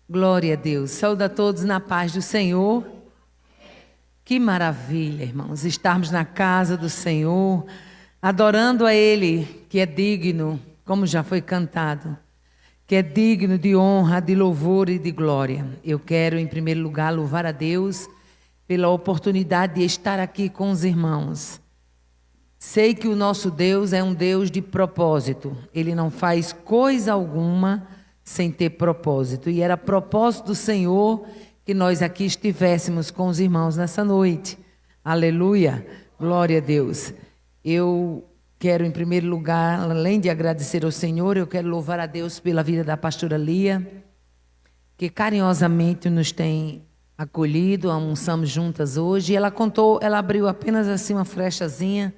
Glória a Deus. Saúde a todos na paz do Senhor. Que maravilha, irmãos, estarmos na casa do Senhor, adorando a Ele, que é digno, como já foi cantado, que é digno de honra, de louvor e de glória. Eu quero, em primeiro lugar, louvar a Deus pela oportunidade de estar aqui com os irmãos. Sei que o nosso Deus é um Deus de propósito. Ele não faz coisa alguma sem ter propósito. E era propósito do Senhor que nós aqui estivéssemos com os irmãos nessa noite. Aleluia. Glória a Deus. Eu quero, em primeiro lugar, além de agradecer ao Senhor, eu quero louvar a Deus pela vida da pastora Lia, que carinhosamente nos tem acolhido, almoçamos juntas hoje. E ela contou, ela abriu apenas assim uma frechazinha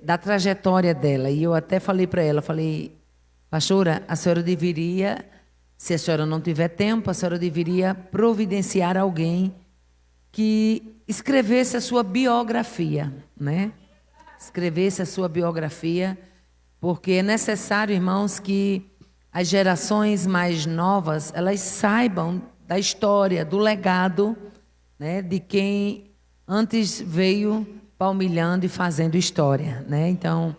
da trajetória dela. E eu até falei para ela, falei, pastora, a senhora deveria, se a senhora não tiver tempo, a senhora deveria providenciar alguém que escrevesse a sua biografia, né? Escrevesse a sua biografia, porque é necessário, irmãos, que as gerações mais novas, elas saibam da história, do legado, né, de quem antes veio palmilhando e fazendo história, né? Então,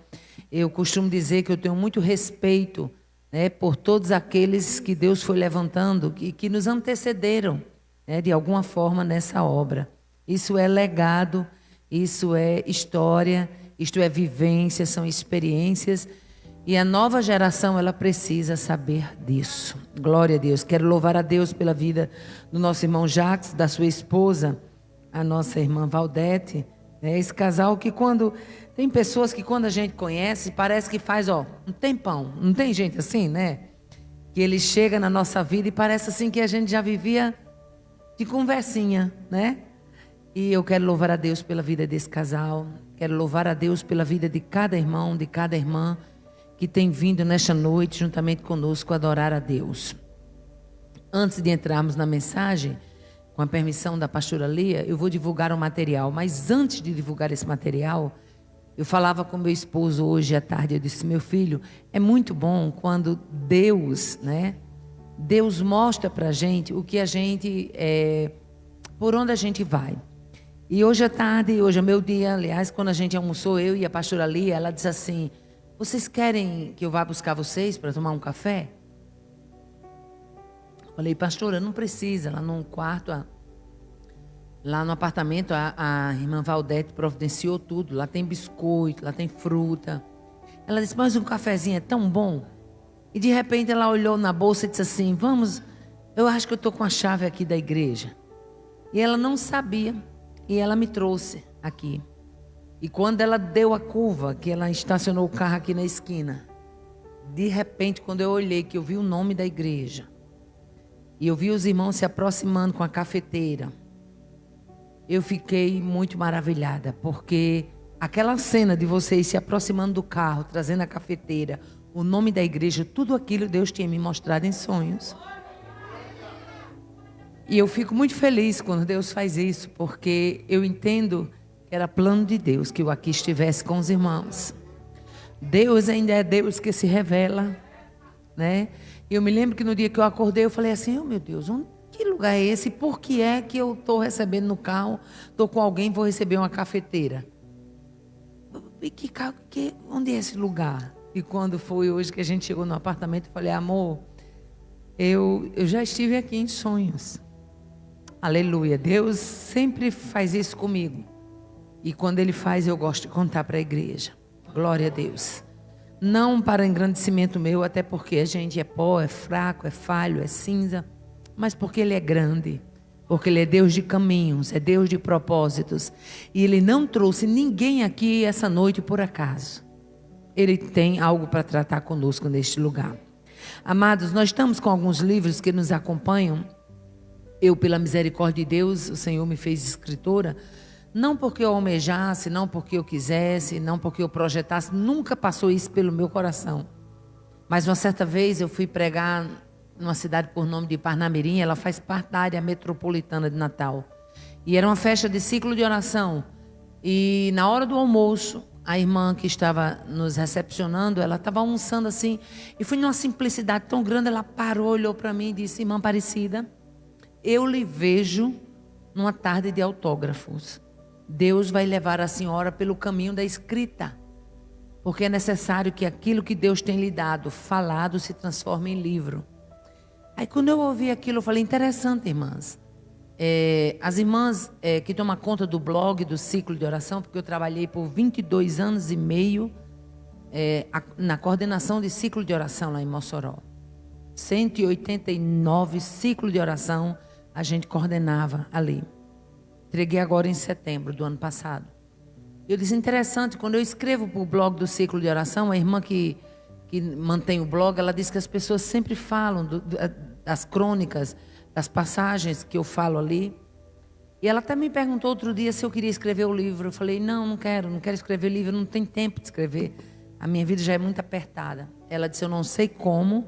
eu costumo dizer que eu tenho muito respeito, né, por todos aqueles que Deus foi levantando e que nos antecederam, né, de alguma forma nessa obra. Isso é legado, isso é história, isto é vivência, são experiências, e a nova geração ela precisa saber disso. Glória a Deus. Quero louvar a Deus pela vida do nosso irmão Jacques, da sua esposa, a nossa irmã Valdete. Esse casal que quando... Tem pessoas que quando a gente conhece, parece que faz, um tempão. Não tem gente assim, né? Que ele chega na nossa vida e parece assim que a gente já vivia de conversinha, né? E eu quero louvar a Deus pela vida desse casal. Quero louvar a Deus pela vida de cada irmão, de cada irmã que tem vindo nesta noite juntamente conosco adorar a Deus. Antes de entrarmos na mensagem, com a permissão da pastora Lia, eu vou divulgar um material. Mas antes de divulgar esse material, eu falava com meu esposo hoje à tarde. Eu disse, meu filho, é muito bom quando Deus, né? Deus mostra pra gente o que a gente, por onde a gente vai. E hoje à tarde, hoje é meu dia, aliás, quando a gente almoçou, eu e a pastora Lia, ela disse assim, vocês querem que eu vá buscar vocês para tomar um café? Falei, pastora, não precisa. Lá no quarto, lá no apartamento, a irmã Valdete providenciou tudo. Lá tem biscoito, lá tem fruta. Ela disse, mas um cafezinho é tão bom. E de repente ela olhou na bolsa e disse assim, vamos, eu acho que eu estou com a chave aqui da igreja. E ela não sabia. E ela me trouxe aqui. E quando ela deu a curva, que ela estacionou o carro aqui na esquina, de repente, quando eu olhei, que eu vi o nome da igreja, e eu vi os irmãos se aproximando com a cafeteira, eu fiquei muito maravilhada, porque aquela cena de vocês se aproximando do carro, trazendo a cafeteira, o nome da igreja, tudo aquilo Deus tinha me mostrado em sonhos. E eu fico muito feliz quando Deus faz isso, porque eu entendo que era plano de Deus que eu aqui estivesse com os irmãos. Deus ainda é Deus que se revela, né? Eu me lembro que no dia que eu acordei, eu falei assim, meu Deus, que lugar é esse? Por que é que eu estou recebendo no carro, estou com alguém, vou receber uma cafeteira? E onde é esse lugar? E quando foi hoje que a gente chegou no apartamento, eu falei, amor, eu já estive aqui em sonhos. Aleluia, Deus sempre faz isso comigo. E quando Ele faz, eu gosto de contar para a igreja. Glória a Deus. Não para engrandecimento meu, até porque a gente é pó, é fraco, é falho, é cinza. Mas porque Ele é grande. Porque Ele é Deus de caminhos, é Deus de propósitos. E Ele não trouxe ninguém aqui essa noite por acaso. Ele tem algo para tratar conosco neste lugar. Amados, nós estamos com alguns livros que nos acompanham. Eu, pela misericórdia de Deus, o Senhor me fez escritora. Não porque eu almejasse, não porque eu quisesse, não porque eu projetasse. Nunca passou isso pelo meu coração. Mas uma certa vez eu fui pregar numa cidade por nome de Parnamirim. Ela faz parte da área metropolitana de Natal. E era uma festa de ciclo de oração. E na hora do almoço, a irmã que estava nos recepcionando, ela estava almoçando assim, e foi numa simplicidade tão grande, ela parou, olhou para mim e disse: irmã Aparecida, eu lhe vejo numa tarde de autógrafos. Deus vai levar a senhora pelo caminho da escrita, porque é necessário que aquilo que Deus tem lhe dado, falado, se transforme em livro. Aí quando eu ouvi aquilo, eu falei: interessante, irmãs. As irmãs que tomam conta do blog, do ciclo de oração, porque eu trabalhei por 22 anos e meio na coordenação de ciclo de oração lá em Mossoró. 189 ciclos de oração a gente coordenava ali. Entreguei agora em setembro do ano passado. Eu disse: interessante, quando eu escrevo para o blog do ciclo de oração, a irmã que mantém o blog, ela diz que as pessoas sempre falam das crônicas, das passagens que eu falo ali. E ela até me perguntou outro dia se eu queria escrever o livro. Eu falei: não quero escrever livro, não tenho tempo de escrever. A minha vida já é muito apertada. Ela disse: eu não sei como,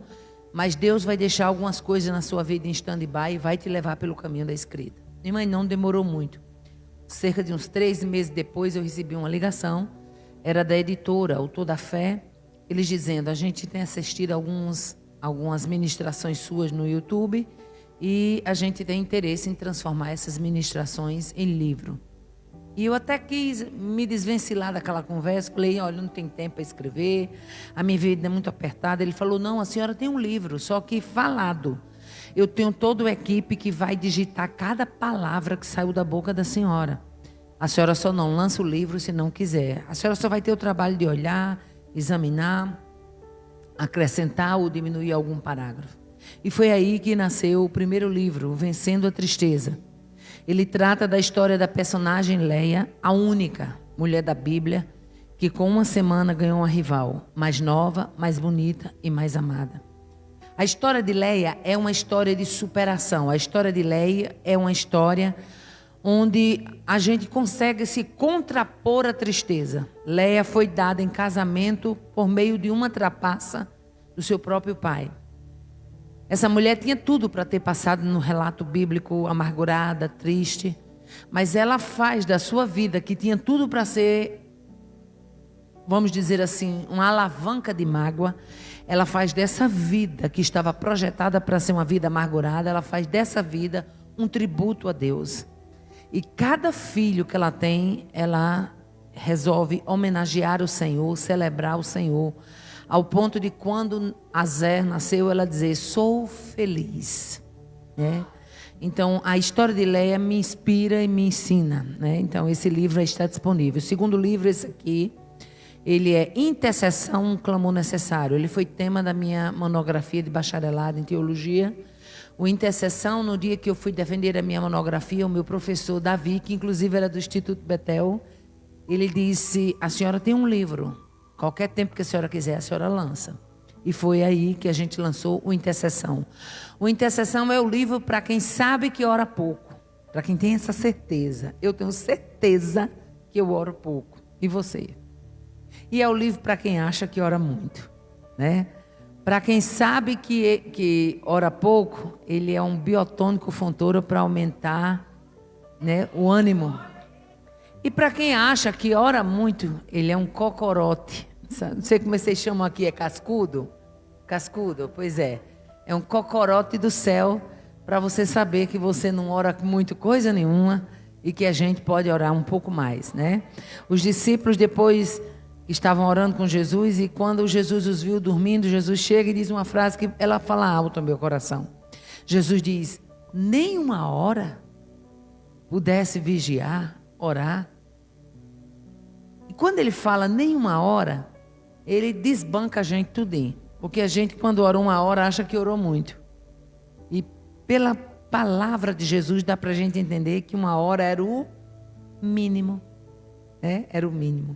mas Deus vai deixar algumas coisas na sua vida em stand-by e vai te levar pelo caminho da escrita. Minha mãe, não demorou muito. Cerca de uns 3 meses depois, eu recebi uma ligação. Era da editora Autor da Fé. Eles dizendo: a gente tem assistido algumas ministrações suas no YouTube e a gente tem interesse em transformar essas ministrações em livro. E eu até quis me desvencilhar daquela conversa. Falei: olha, não tem tempo para escrever, a minha vida é muito apertada. Ele falou: não, a senhora tem um livro, só que falado. Eu tenho toda a equipe que vai digitar cada palavra que saiu da boca da senhora. A senhora só não lança o livro se não quiser. A senhora só vai ter o trabalho de olhar, examinar, acrescentar ou diminuir algum parágrafo. E foi aí que nasceu o primeiro livro, Vencendo a Tristeza. Ele trata da história da personagem Leia, a única mulher da Bíblia que com uma semana ganhou uma rival, mais nova, mais bonita e mais amada. A história de Leia é uma história de superação. A história de Leia é uma história onde a gente consegue se contrapor à tristeza. Leia foi dada em casamento por meio de uma trapaça do seu próprio pai. Essa mulher tinha tudo para ter passado no relato bíblico amargurada, triste, mas ela faz da sua vida, que tinha tudo para ser, vamos dizer assim, uma alavanca de mágoa, ela faz dessa vida que estava projetada para ser uma vida amargurada, ela faz dessa vida um tributo a Deus. E cada filho que ela tem, ela resolve homenagear o Senhor, celebrar o Senhor, ao ponto de quando Azer nasceu, ela dizer: sou feliz. Então, a história de Leia me inspira e me ensina. Então, esse livro está disponível. O segundo livro, esse aqui, ele é Intercessão, um clamor necessário. Ele foi tema da minha monografia de bacharelado em teologia. O Intercessão, no dia que eu fui defender a minha monografia, o meu professor Davi, que inclusive era do Instituto Betel, ele disse: a senhora tem um livro. Qualquer tempo que a senhora quiser, a senhora lança. E foi aí que a gente lançou o Intercessão. O Intercessão é o livro para quem sabe que ora pouco. Para quem tem essa certeza. Eu tenho certeza que eu oro pouco. E você? E é o livro para quem acha que ora muito. Para quem sabe que ora pouco, ele é um biotônico fontoura para aumentar o ânimo. E para quem acha que ora muito, ele é um cocorote. Não sei como vocês chamam aqui, é cascudo? Cascudo, pois é. É um cocorote do céu para você saber que você não ora muito coisa nenhuma e que a gente pode orar um pouco mais, Os discípulos depois estavam orando com Jesus e quando Jesus os viu dormindo, Jesus chega e diz uma frase que ela fala alto no meu coração. Jesus diz: nem uma hora pudesse vigiar, orar. E quando ele fala nem uma hora, ele desbanca a gente tudinho. Porque a gente, quando ora uma hora, acha que orou muito. E pela palavra de Jesus, dá para a gente entender que uma hora era o mínimo. Era o mínimo.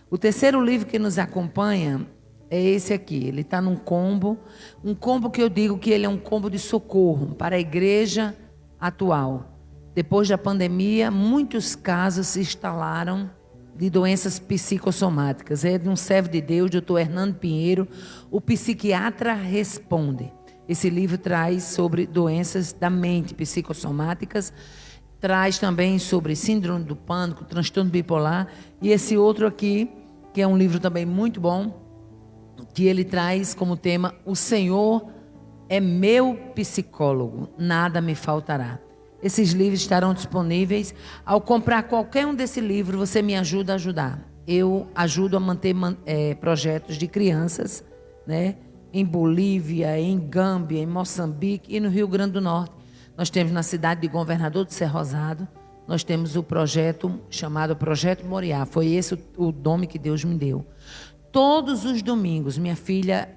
O terceiro livro que nos acompanha é esse aqui. Ele está num combo. Um combo que eu digo que ele é um combo de socorro para a igreja atual. Depois da pandemia, muitos casos se instalaram de doenças psicossomáticas. É de um servo de Deus, doutor Hernando Pinheiro, o psiquiatra responde. Esse livro traz sobre doenças da mente psicossomáticas, traz também sobre síndrome do pânico, transtorno bipolar, e esse outro aqui que é um livro também muito bom, que ele traz como tema: o Senhor é meu psicólogo, nada me faltará. Esses livros estarão disponíveis. Ao comprar qualquer um desse livro, você me ajuda a ajudar. Eu ajudo a manter projetos de crianças, né? Em Bolívia, em Gâmbia, em Moçambique e no Rio Grande do Norte. Nós temos na cidade de Governador de Cerrosado, nós temos o projeto chamado Projeto Moriá. Foi esse o nome que Deus me deu. Todos os domingos, minha filha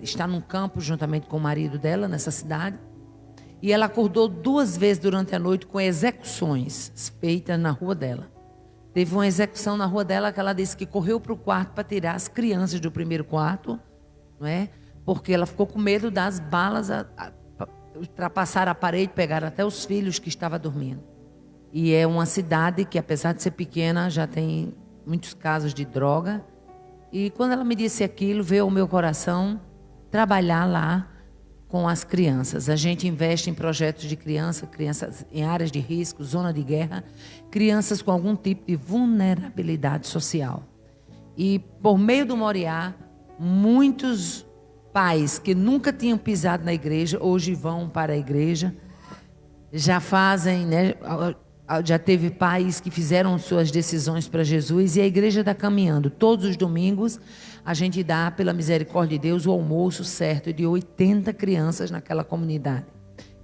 está num campo juntamente com o marido dela, nessa cidade. E ela acordou 2 vezes durante a noite com execuções feitas na rua dela. Teve uma execução na rua dela que ela disse que correu para o quarto para tirar as crianças do primeiro quarto, não é? Porque ela ficou com medo das balas ultrapassar a parede, pegar até os filhos que estavam dormindo. E é uma cidade que, apesar de ser pequena, já tem muitos casos de droga. E quando ela me disse aquilo, veio ao meu coração trabalhar lá com as crianças. A gente investe em projetos de crianças em áreas de risco, zona de guerra, crianças com algum tipo de vulnerabilidade social. E por meio do Moriá, muitos pais que nunca tinham pisado na igreja, hoje vão para a igreja, já fazem, né? Já teve pais que fizeram suas decisões para Jesus e a igreja está caminhando. Todos os domingos a gente dá, pela misericórdia de Deus, o almoço certo de 80 crianças naquela comunidade.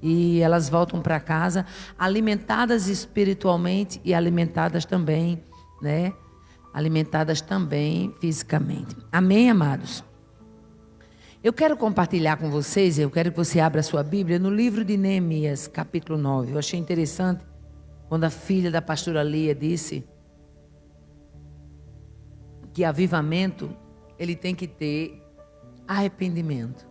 E elas voltam para casa alimentadas espiritualmente e alimentadas também, né? Alimentadas também fisicamente. Amém, amados? Eu quero compartilhar com vocês, eu quero que você abra a sua Bíblia no livro de Neemias, capítulo 9. Eu achei interessante quando a filha da pastora Lia disse que avivamento, ele tem que ter arrependimento.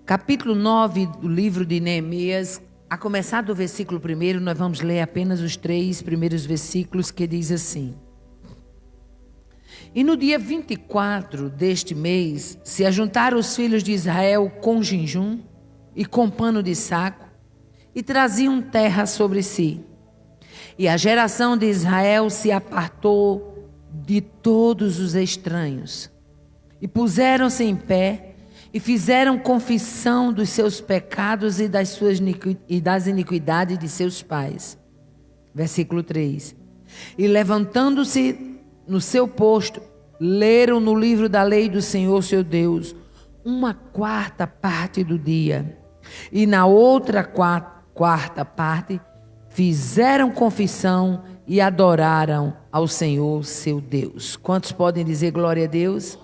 Capítulo 9 do livro de Neemias, a começar do versículo 1, nós vamos ler apenas os 3 primeiros versículos, que diz assim: E no dia 24 deste mês, se ajuntaram os filhos de Israel com jejum e com pano de saco, e traziam terra sobre si. E a geração de Israel se apartou de todos os estranhos. E puseram-se em pé e fizeram confissão dos seus pecados e das iniquidades de seus pais. Versículo 3. E levantando-se no seu posto, leram no livro da lei do Senhor seu Deus 1/4 parte do dia. E na outra quarta parte, fizeram confissão e adoraram ao Senhor seu Deus. Quantos podem dizer glória a Deus?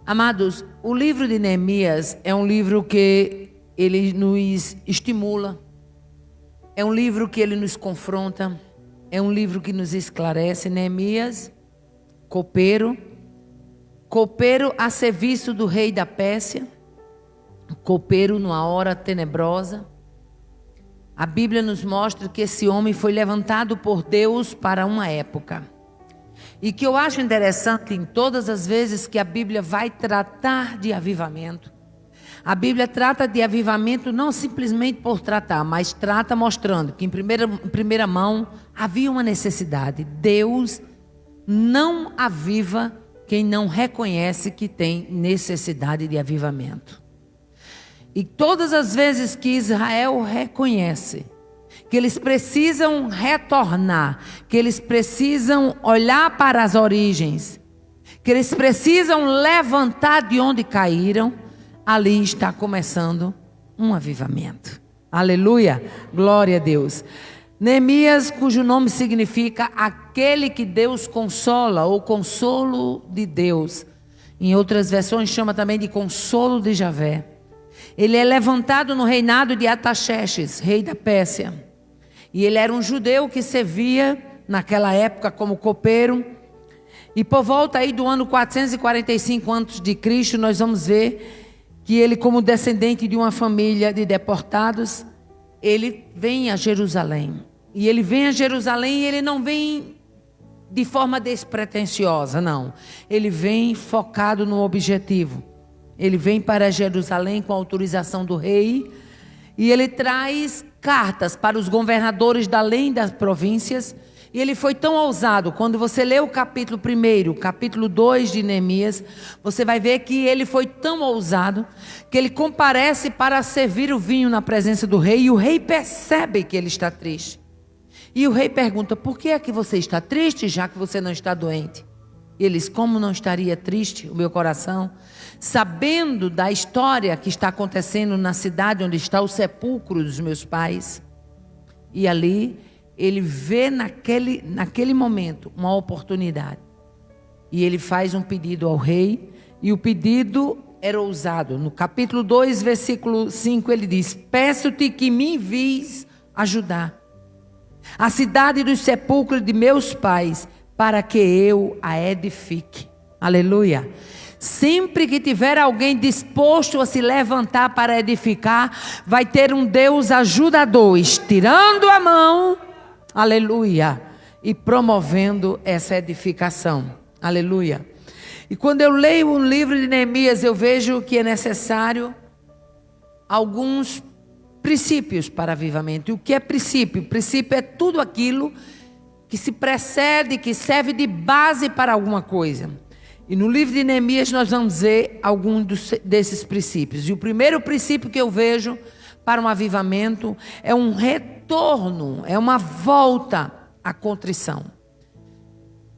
Amados, o livro de Neemias é um livro que ele nos estimula, é um livro que ele nos confronta, é um livro que nos esclarece. Neemias, copeiro a serviço do rei da Pérsia, copeiro numa hora tenebrosa. A Bíblia nos mostra que esse homem foi levantado por Deus para uma época. E que eu acho interessante, em todas as vezes que a Bíblia vai tratar de avivamento, a Bíblia trata de avivamento não simplesmente por tratar, mas trata mostrando que em primeira mão havia uma necessidade. Deus não aviva quem não reconhece que tem necessidade de avivamento. E todas as vezes que Israel reconhece que eles precisam retornar, que eles precisam olhar para as origens, que eles precisam levantar de onde caíram, ali está começando um avivamento. Aleluia, glória a Deus. Neemias, cujo nome significa aquele que Deus consola, ou consolo de Deus. Em outras versões chama também de consolo de Javé. Ele é levantado no reinado de Artaxerxes, rei da Pérsia. E ele era um judeu que servia naquela época como copeiro. E por volta aí do ano 445 a.C., nós vamos ver que ele, como descendente de uma família de deportados, ele vem a Jerusalém. E ele vem a Jerusalém e ele não vem de forma despretensiosa, não. Ele vem focado no objetivo. Ele vem para Jerusalém com a autorização do rei e ele traz cartas para os governadores da além das províncias E ele foi tão ousado. Quando você lê o capítulo 1, capítulo 2 de Neemias, você vai ver que ele foi tão ousado que ele comparece para servir o vinho na presença do rei. E o rei percebe que ele está triste. E o rei pergunta: por que é que você está triste, já que você não está doente? E ele diz: como não estaria triste o meu coração, sabendo da história que está acontecendo na cidade onde está o sepulcro dos meus pais? E ali ele vê naquele momento uma oportunidade. E ele faz um pedido ao rei. E o pedido era ousado. No capítulo 2, versículo 5, ele diz: peço-te que me envies ajudar a cidade dos sepulcros de meus pais, para que eu a edifique. Aleluia. Sempre que tiver alguém disposto a se levantar para edificar, vai ter um Deus ajudador, estirando a mão, aleluia, e promovendo essa edificação. Aleluia. E quando eu leio o livro de Neemias, eu vejo que é necessário alguns princípios para avivamento. E o que é princípio? Princípio é tudo aquilo que se precede, que serve de base para alguma coisa. E no livro de Neemias nós vamos ver alguns desses princípios. E o primeiro princípio que eu vejo para um avivamento é um retorno, é uma volta à contrição.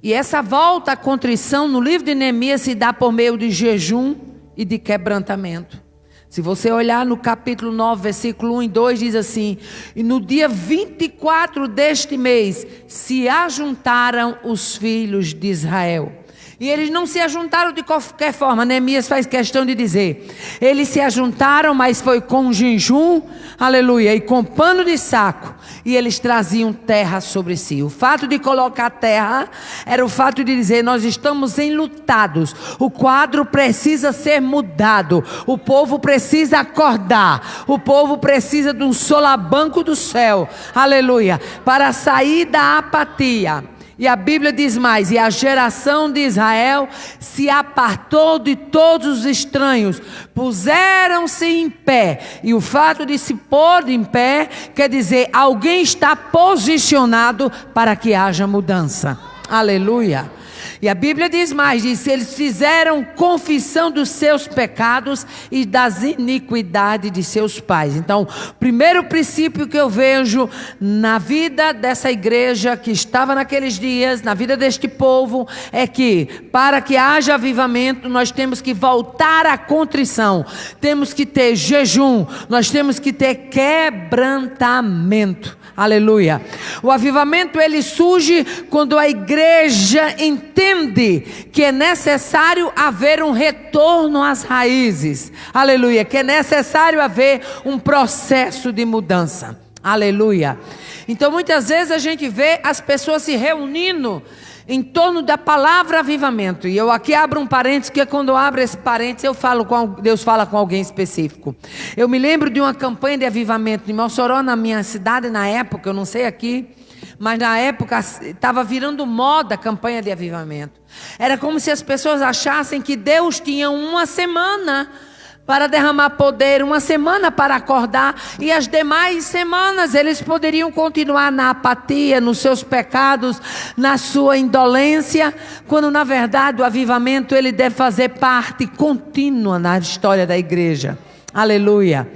E essa volta à contrição no livro de Neemias se dá por meio de jejum e de quebrantamento. Se você olhar no capítulo 9, versículo 1 e 2, diz assim: e no dia 24 deste mês se ajuntaram os filhos de Israel. E eles não se ajuntaram de qualquer forma. Neemias faz questão de dizer: eles se ajuntaram, mas foi com jejum, aleluia, e com pano de saco. E eles traziam terra sobre si. O fato de colocar terra era o fato de dizer: nós estamos enlutados. O quadro precisa ser mudado. O povo precisa acordar. O povo precisa de um solabanco do céu, aleluia, para sair da apatia. E a Bíblia diz mais: e a geração de Israel se apartou de todos os estranhos, puseram-se em pé. E o fato de se pôr em pé quer dizer: alguém está posicionado para que haja mudança. Aleluia. E a Bíblia diz mais, diz: eles fizeram confissão dos seus pecados e das iniquidades de seus pais. Então, o primeiro princípio que eu vejo na vida dessa igreja que estava naqueles dias, na vida deste povo, é que para que haja avivamento, nós temos que voltar à contrição, temos que ter jejum, nós temos que ter quebrantamento. Aleluia. O avivamento ele surge quando a igreja entende que é necessário haver um retorno às raízes. Aleluia. Que é necessário haver um processo de mudança. Aleluia. Então muitas vezes a gente vê as pessoas se reunindo em torno da palavra avivamento. E eu aqui abro um parênteses, que quando eu abro esse parênteses, Deus fala com alguém específico. Eu me lembro de uma campanha de avivamento de Mossoró, na minha cidade, na época, eu não sei aqui, mas na época estava virando moda a campanha de avivamento. Era como se as pessoas achassem que Deus tinha uma semana para derramar poder, uma semana para acordar, e as demais semanas eles poderiam continuar na apatia, nos seus pecados, na sua indolência, quando na verdade o avivamento ele deve fazer parte contínua na história da igreja. Aleluia.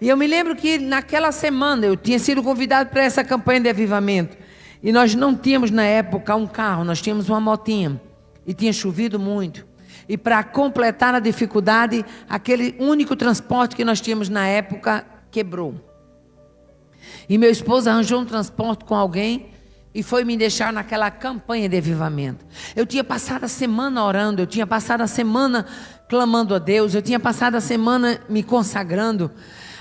E eu me lembro que naquela semana eu tinha sido convidado para essa campanha de avivamento, e nós não tínhamos na época um carro, nós tínhamos uma motinha, e tinha chovido muito. E para completar a dificuldade, aquele único transporte que nós tínhamos na época quebrou. E meu esposo arranjou um transporte com alguém e foi me deixar naquela campanha de avivamento. Eu tinha passado a semana orando, eu tinha passado a semana clamando a Deus, eu tinha passado a semana me consagrando,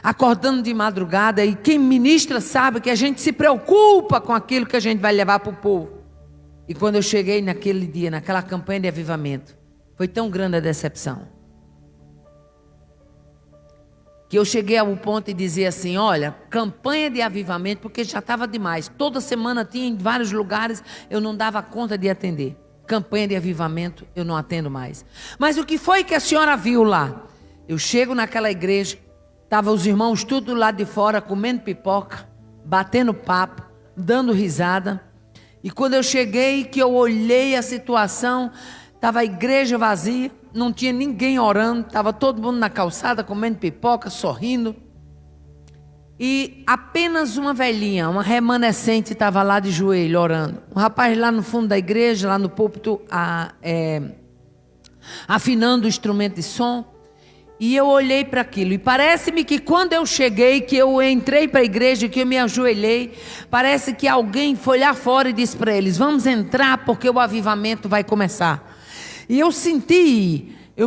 acordando de madrugada. E quem ministra sabe que a gente se preocupa com aquilo que a gente vai levar para o povo. E quando eu cheguei naquele dia, naquela campanha de avivamento, foi tão grande a decepção, que eu cheguei ao ponto de dizer assim: olha, campanha de avivamento, porque já estava demais. Toda semana tinha em vários lugares, eu não dava conta de atender. Campanha de avivamento, eu não atendo mais. Mas o que foi que a senhora viu lá? Eu chego naquela igreja, estavam os irmãos tudo do lado de fora, comendo pipoca, batendo papo, dando risada. E quando eu cheguei, que eu olhei a situação, estava a igreja vazia, não tinha ninguém orando, estava todo mundo na calçada comendo pipoca, sorrindo. E apenas uma velhinha, uma remanescente, estava lá de joelho orando. Um rapaz lá no fundo da igreja, lá no púlpito, afinando o instrumento de som. E eu olhei para aquilo. E parece-me que quando eu cheguei, que eu entrei para a igreja, que eu me ajoelhei, parece que alguém foi lá fora e disse para eles: vamos entrar porque o avivamento vai começar. E eu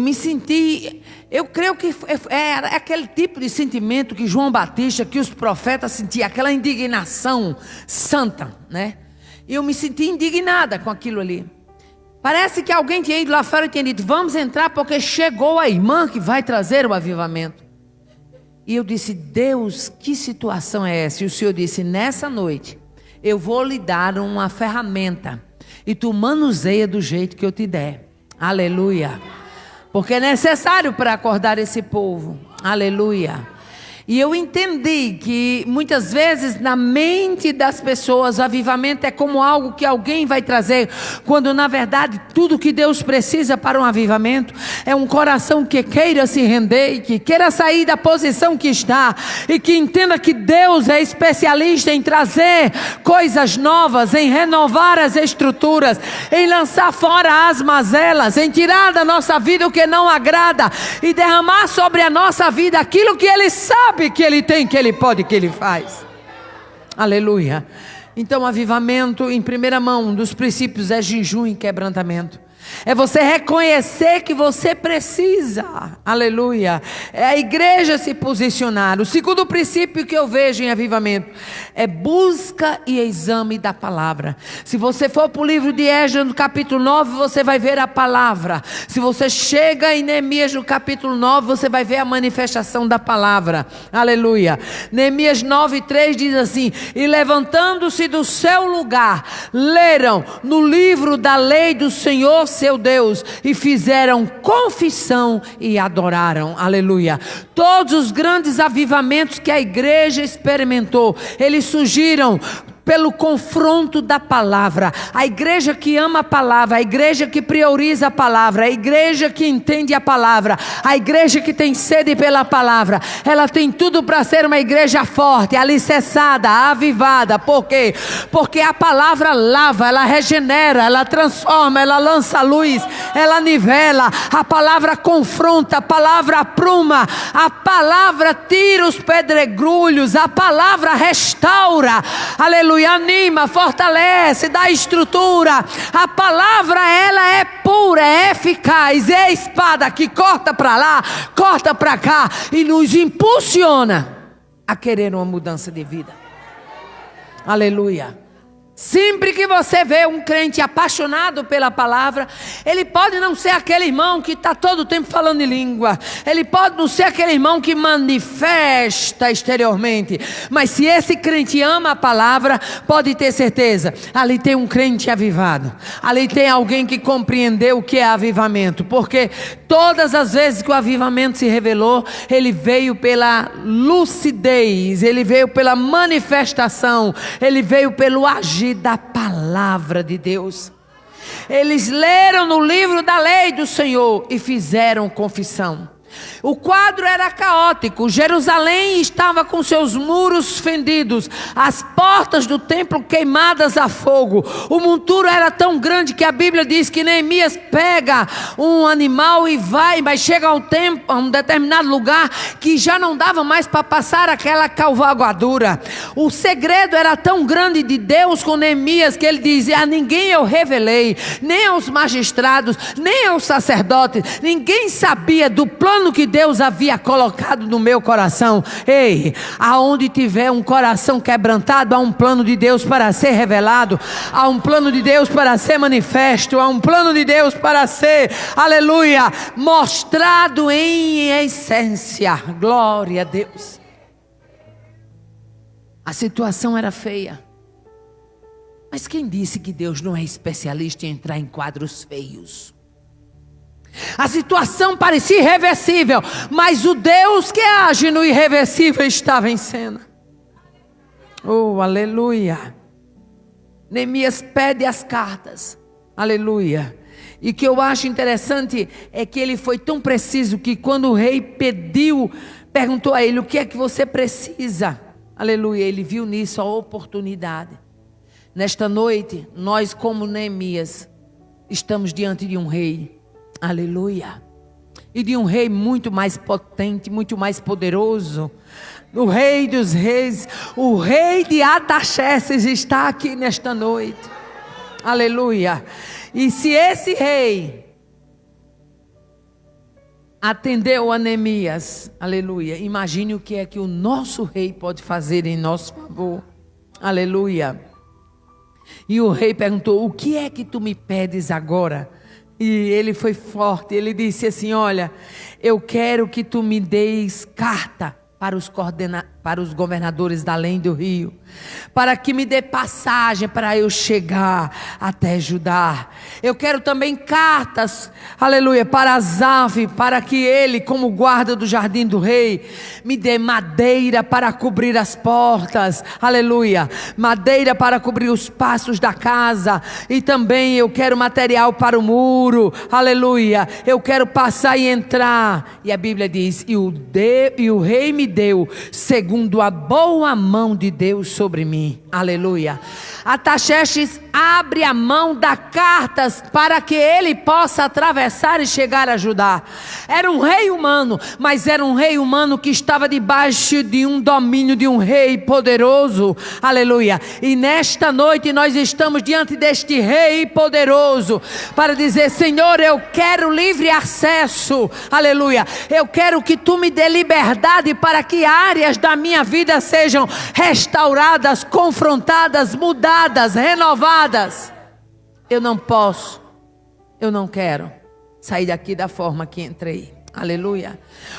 me senti, eu creio que era aquele tipo de sentimento que João Batista, que os profetas sentiam, aquela indignação santa, né? E eu me senti indignada com aquilo ali. Parece que alguém tinha ido lá fora e tinha dito: vamos entrar porque chegou a irmã que vai trazer o avivamento. E eu disse: Deus, que situação é essa? E o Senhor disse: nessa noite eu vou lhe dar uma ferramenta e tu manuseia do jeito que eu te der. Aleluia. Porque é necessário para acordar esse povo. Aleluia. E eu entendi que muitas vezes na mente das pessoas o avivamento é como algo que alguém vai trazer, quando na verdade tudo que Deus precisa para um avivamento é um coração que queira se render e que queira sair da posição que está e que entenda que Deus é especialista em trazer coisas novas, em renovar as estruturas, em lançar fora as mazelas, em tirar da nossa vida o que não agrada e derramar sobre a nossa vida aquilo que Ele sabe que Ele tem, que Ele pode, que Ele faz. Aleluia. Então, avivamento, em primeira mão, um dos princípios é jejum e quebrantamento. É você reconhecer que você precisa. Aleluia. É a igreja se posicionar. O segundo princípio que eu vejo em avivamento é busca e exame da palavra. Se você for para o livro de Esdras no capítulo 9, você vai ver a palavra. Se você chega em Neemias no capítulo 9, você vai ver a manifestação da palavra. Aleluia. Neemias 9:3 diz assim: e levantando-se do seu lugar, leram no livro da lei do Senhor seu Deus, e fizeram confissão e adoraram. Aleluia. Todos os grandes avivamentos que a igreja experimentou, eles surgiram pelo confronto da palavra. A igreja que ama a palavra, a igreja que prioriza a palavra, a igreja que entende a palavra, a igreja que tem sede pela palavra, ela tem tudo para ser uma igreja forte, alicerçada, avivada. Por quê? Porque a palavra lava, ela regenera, ela transforma, ela lança luz, ela nivela, a palavra confronta, a palavra apruma, a palavra tira os pedregulhos, a palavra restaura. Aleluia. Anima, fortalece, dá estrutura. A palavra, ela é pura, é eficaz, é espada que corta para lá, corta para cá e nos impulsiona a querer uma mudança de vida. Aleluia. Sempre que você vê um crente apaixonado pela palavra, ele pode não ser aquele irmão que está todo o tempo falando em língua, ele pode não ser aquele irmão que manifesta exteriormente, mas se esse crente ama a palavra, pode ter certeza, ali tem um crente avivado, ali tem alguém que compreendeu o que é avivamento, porque todas as vezes que o avivamento se revelou, ele veio pela lucidez, ele veio pela manifestação, ele veio pelo agir da palavra de Deus. Eles leram no livro da lei do Senhor e fizeram confissão. O quadro era caótico. Jerusalém estava com seus muros fendidos, as portas do templo queimadas a fogo. O monturo era tão grande que a Bíblia diz que Neemias pega um animal e vai, mas chega a um determinado lugar que já não dava mais para passar aquela cavalgadura. O segredo era tão grande de Deus com Neemias que ele dizia: a ninguém eu revelei, nem aos magistrados, nem aos sacerdotes. Ninguém sabia do plano que Deus havia colocado no meu coração. Ei, aonde tiver um coração quebrantado, há um plano de Deus para ser revelado, há um plano de Deus para ser manifesto, há um plano de Deus para ser, aleluia, mostrado em essência. Glória a Deus. A situação era feia, mas quem disse que Deus não é especialista em entrar em quadros feios? A situação parecia irreversível, mas o Deus que age no irreversível estava em cena. Oh, aleluia. Neemias pede as cartas. Aleluia. E o que eu acho interessante é que ele foi tão preciso que quando o rei perguntou a ele: o que é que você precisa? Aleluia. Ele viu nisso a oportunidade. Nesta noite, nós como Neemias, estamos diante de um rei. Aleluia. E de um rei muito mais potente, muito mais poderoso. O rei dos reis, o rei de Artaxerxes está aqui nesta noite. Aleluia. E se esse rei atendeu a Neemias, aleluia, imagine o que é que o nosso rei pode fazer em nosso favor. Aleluia. E o rei perguntou: o que é que tu me pedes agora? E ele foi forte, ele disse assim: olha, eu quero que tu me deis carta para os governadores da além do rio, para que me dê passagem para eu chegar até Judá. Eu quero também cartas, aleluia, para Asaf, para que ele, como guarda do jardim do rei, me dê madeira para cobrir as portas, aleluia, madeira para cobrir os passos da casa, e também eu quero material para o muro, aleluia, eu quero passar e entrar. E a Bíblia diz: e o rei me deu segundo a boa mão de Deus sobre mim. Aleluia. Artaxerxes abre a mão, dá cartas para que ele possa atravessar e chegar a Judá. Era um rei humano, mas era um rei humano que estava debaixo de um domínio de um rei poderoso. Aleluia. E nesta noite nós estamos diante deste rei poderoso para dizer: Senhor, eu quero livre acesso. Aleluia. Eu quero que tu me dê liberdade para que áreas da minha vida sejam restauradas, confrontadas, mudadas, renovadas. Eu não posso, eu não quero sair daqui da forma que entrei. Aleluia.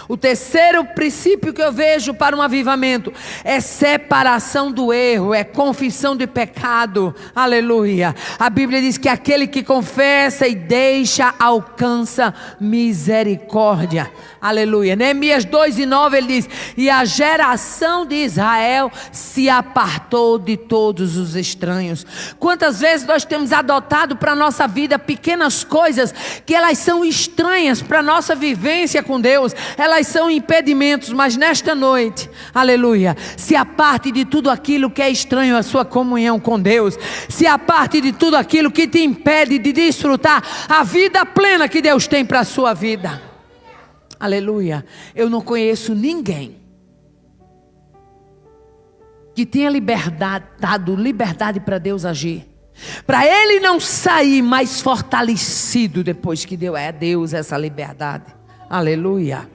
O terceiro princípio que eu vejo para um avivamento é separação do erro, é confissão de pecado. Aleluia. A Bíblia diz que aquele que confessa e deixa alcança misericórdia. Aleluia. Neemias 2:9 ele diz: e a geração de Israel se apartou de todos os estranhos. Quantas vezes nós temos adotado para a nossa vida pequenas coisas que elas são estranhas para a nossa vivência com Deus, elas são impedimentos, mas nesta noite, aleluia, se aparte de tudo aquilo que é estranho à sua comunhão com Deus, se aparte de tudo aquilo que te impede de desfrutar a vida plena que Deus tem para a sua vida. Aleluia. Eu não conheço ninguém que tenha dado liberdade para Deus agir, para ele não sair mais fortalecido depois que deu a Deus essa liberdade. Aleluia.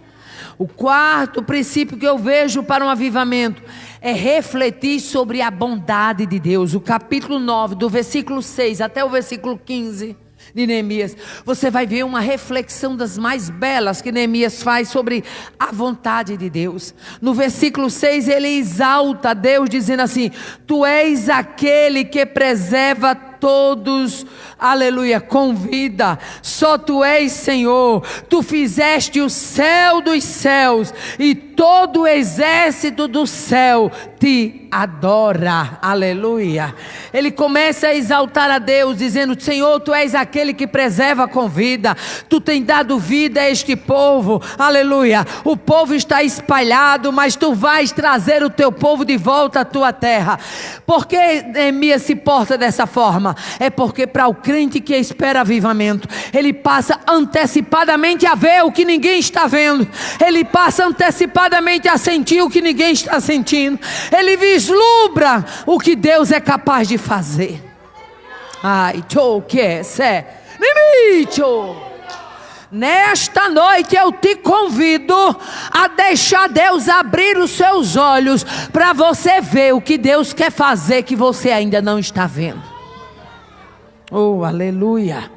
O quarto princípio que eu vejo para um avivamento é refletir sobre a bondade de Deus. O capítulo 9, do versículo 6 até o versículo 15 de Neemias, você vai ver uma reflexão das mais belas que Neemias faz sobre a vontade de Deus. No versículo 6 ele exalta Deus dizendo assim: tu és aquele que preserva todos, aleluia, com vida. Só tu és Senhor. Tu fizeste o céu dos céus e todo o exército do céu te adora. Aleluia. Ele começa a exaltar a Deus dizendo: Senhor, tu és aquele que preserva com vida. Tu tem dado vida a este povo. Aleluia. O povo está espalhado, mas tu vais trazer o teu povo de volta à tua terra. Por que Neemias se porta dessa forma? É porque para o crente que espera avivamento, ele passa antecipadamente a ver o que ninguém está vendo. Ele passa antecipadamente a sentir o que ninguém está sentindo. Ele vislumbra o que Deus é capaz de fazer. Ai, tchou, que é, nesta noite eu te convido a deixar Deus abrir os seus olhos para você ver o que Deus quer fazer que você ainda não está vendo. Oh, aleluia.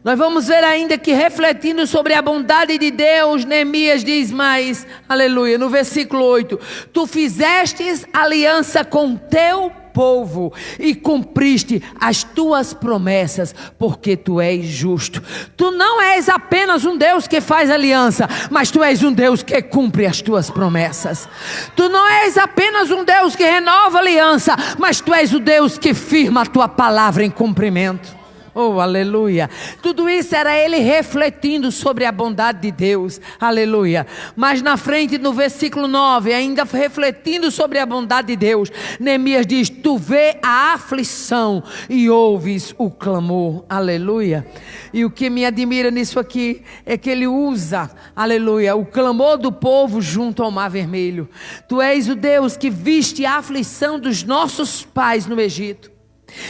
Nós vamos ver ainda que, refletindo sobre a bondade de Deus, Neemias diz mais, aleluia, no versículo 8: tu fizestes aliança com teu povo e cumpriste as tuas promessas, porque tu és justo. Tu não és apenas um Deus que faz aliança, mas tu és um Deus que cumpre as tuas promessas. Tu não és apenas um Deus que renova aliança, mas tu és o Deus que firma a tua palavra em cumprimento. Oh, aleluia. Tudo isso era ele refletindo sobre a bondade de Deus. Aleluia. Mas na frente, no versículo 9, ainda refletindo sobre a bondade de Deus, Neemias diz: tu vê a aflição e ouves o clamor. Aleluia. E o que me admira nisso aqui é que ele usa, aleluia, o clamor do povo junto ao Mar Vermelho. Tu és o Deus que viste a aflição dos nossos pais no Egito.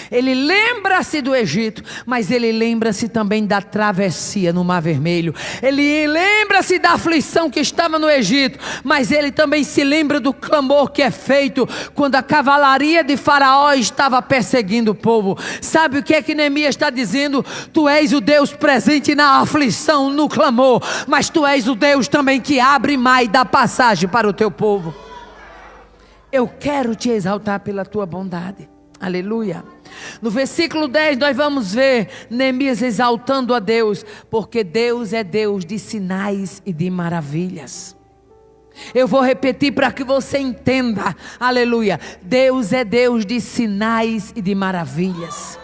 Ele lembra-se do Egito, mas ele lembra-se também da travessia no Mar Vermelho. Ele lembra-se da aflição que estava no Egito, mas ele também se lembra do clamor que é feito quando a cavalaria de Faraó estava perseguindo o povo. Sabe o que é que Neemias está dizendo? Tu és o Deus presente na aflição, no clamor, mas tu és o Deus também que abre mar e dá passagem para o teu povo. Eu quero te exaltar pela tua bondade. Aleluia. No versículo 10 nós vamos ver Neemias exaltando a Deus, porque Deus é Deus de sinais e de maravilhas. Eu vou repetir para que você entenda. Aleluia. Deus é Deus de sinais e de maravilhas.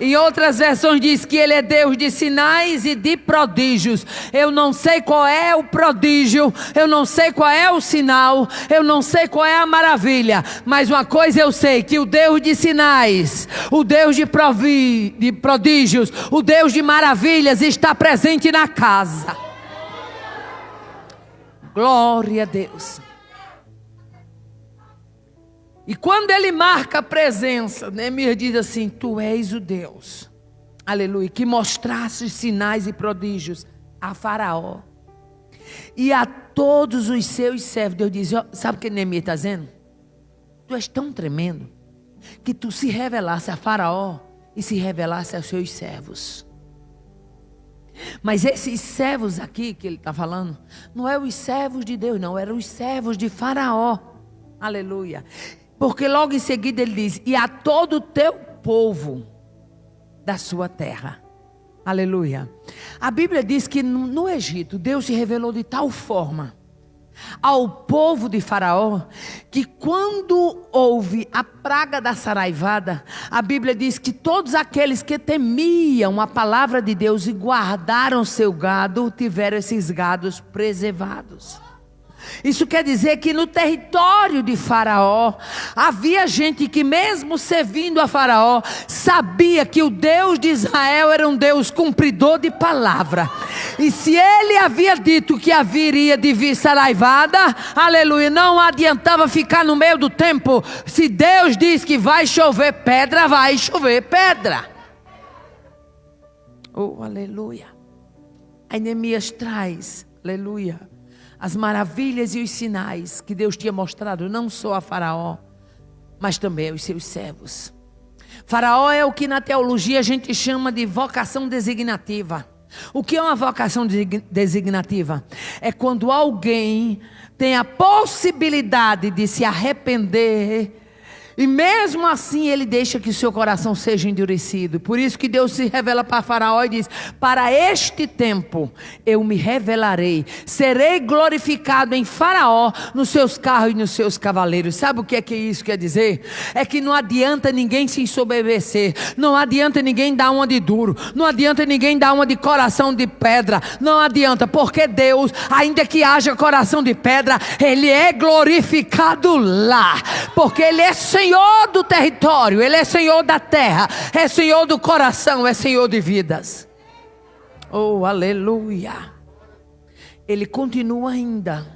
Em outras versões diz que ele é Deus de sinais e de prodígios. Eu não sei qual é o prodígio, eu não sei qual é o sinal, eu não sei qual é a maravilha, mas uma coisa eu sei, que o Deus de sinais, o Deus de prodígios, o Deus de maravilhas está presente na casa. Glória a Deus. E quando ele marca a presença, Neemias diz assim: tu és o Deus, aleluia, que mostraste sinais e prodígios a Faraó e a todos os seus servos. Deus diz: sabe o que Neemias está dizendo? Tu és tão tremendo que tu se revelasse a Faraó e se revelasse aos seus servos. Mas esses servos aqui que ele está falando, não é os servos de Deus, não, eram os servos de Faraó. Aleluia. Porque logo em seguida ele diz: e a todo o teu povo da sua terra. Aleluia. A Bíblia diz que no Egito Deus se revelou de tal forma ao povo de Faraó, que quando houve a praga da saraivada, a Bíblia diz que todos aqueles que temiam a palavra de Deus e guardaram seu gado, tiveram esses gados preservados. Isso quer dizer que no território de Faraó havia gente que, mesmo servindo a Faraó, sabia que o Deus de Israel era um Deus cumpridor de palavra. E se ele havia dito que haveria de vir saraivada, aleluia, não adiantava ficar no meio do tempo. Se Deus diz que vai chover pedra, vai chover pedra. Oh, aleluia. Aí Neemias traz, aleluia, as maravilhas e os sinais que Deus tinha mostrado não só a Faraó, mas também aos seus servos. Faraó é o que na teologia a gente chama de vocação designativa. O que é uma vocação designativa? É quando alguém tem a possibilidade de se arrepender e mesmo assim ele deixa que o seu coração seja endurecido. Por isso que Deus se revela para Faraó e diz: para este tempo eu me revelarei, serei glorificado em Faraó, nos seus carros e nos seus cavaleiros. Sabe o que isso quer dizer? É que não adianta ninguém se ensoberbecer, não adianta ninguém dar uma de duro, não adianta ninguém dar uma de coração de pedra, não adianta, porque Deus, ainda que haja coração de pedra, Ele é glorificado lá, porque Ele é Senhor do território, Ele é Senhor da terra, é Senhor do coração, é Senhor de vidas. Oh, aleluia. Ele continua ainda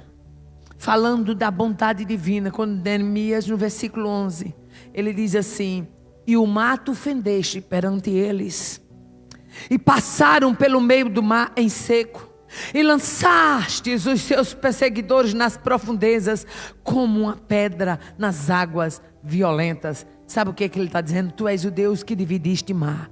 falando da bondade divina, quando Neemias, no versículo 11, ele diz assim: e o mar tu fendeste perante eles, e passaram pelo meio do mar em seco, e lançastes os seus perseguidores nas profundezas, como uma pedra nas águas violentas. Sabe o que ele está dizendo? Tu és o Deus que dividiste mar.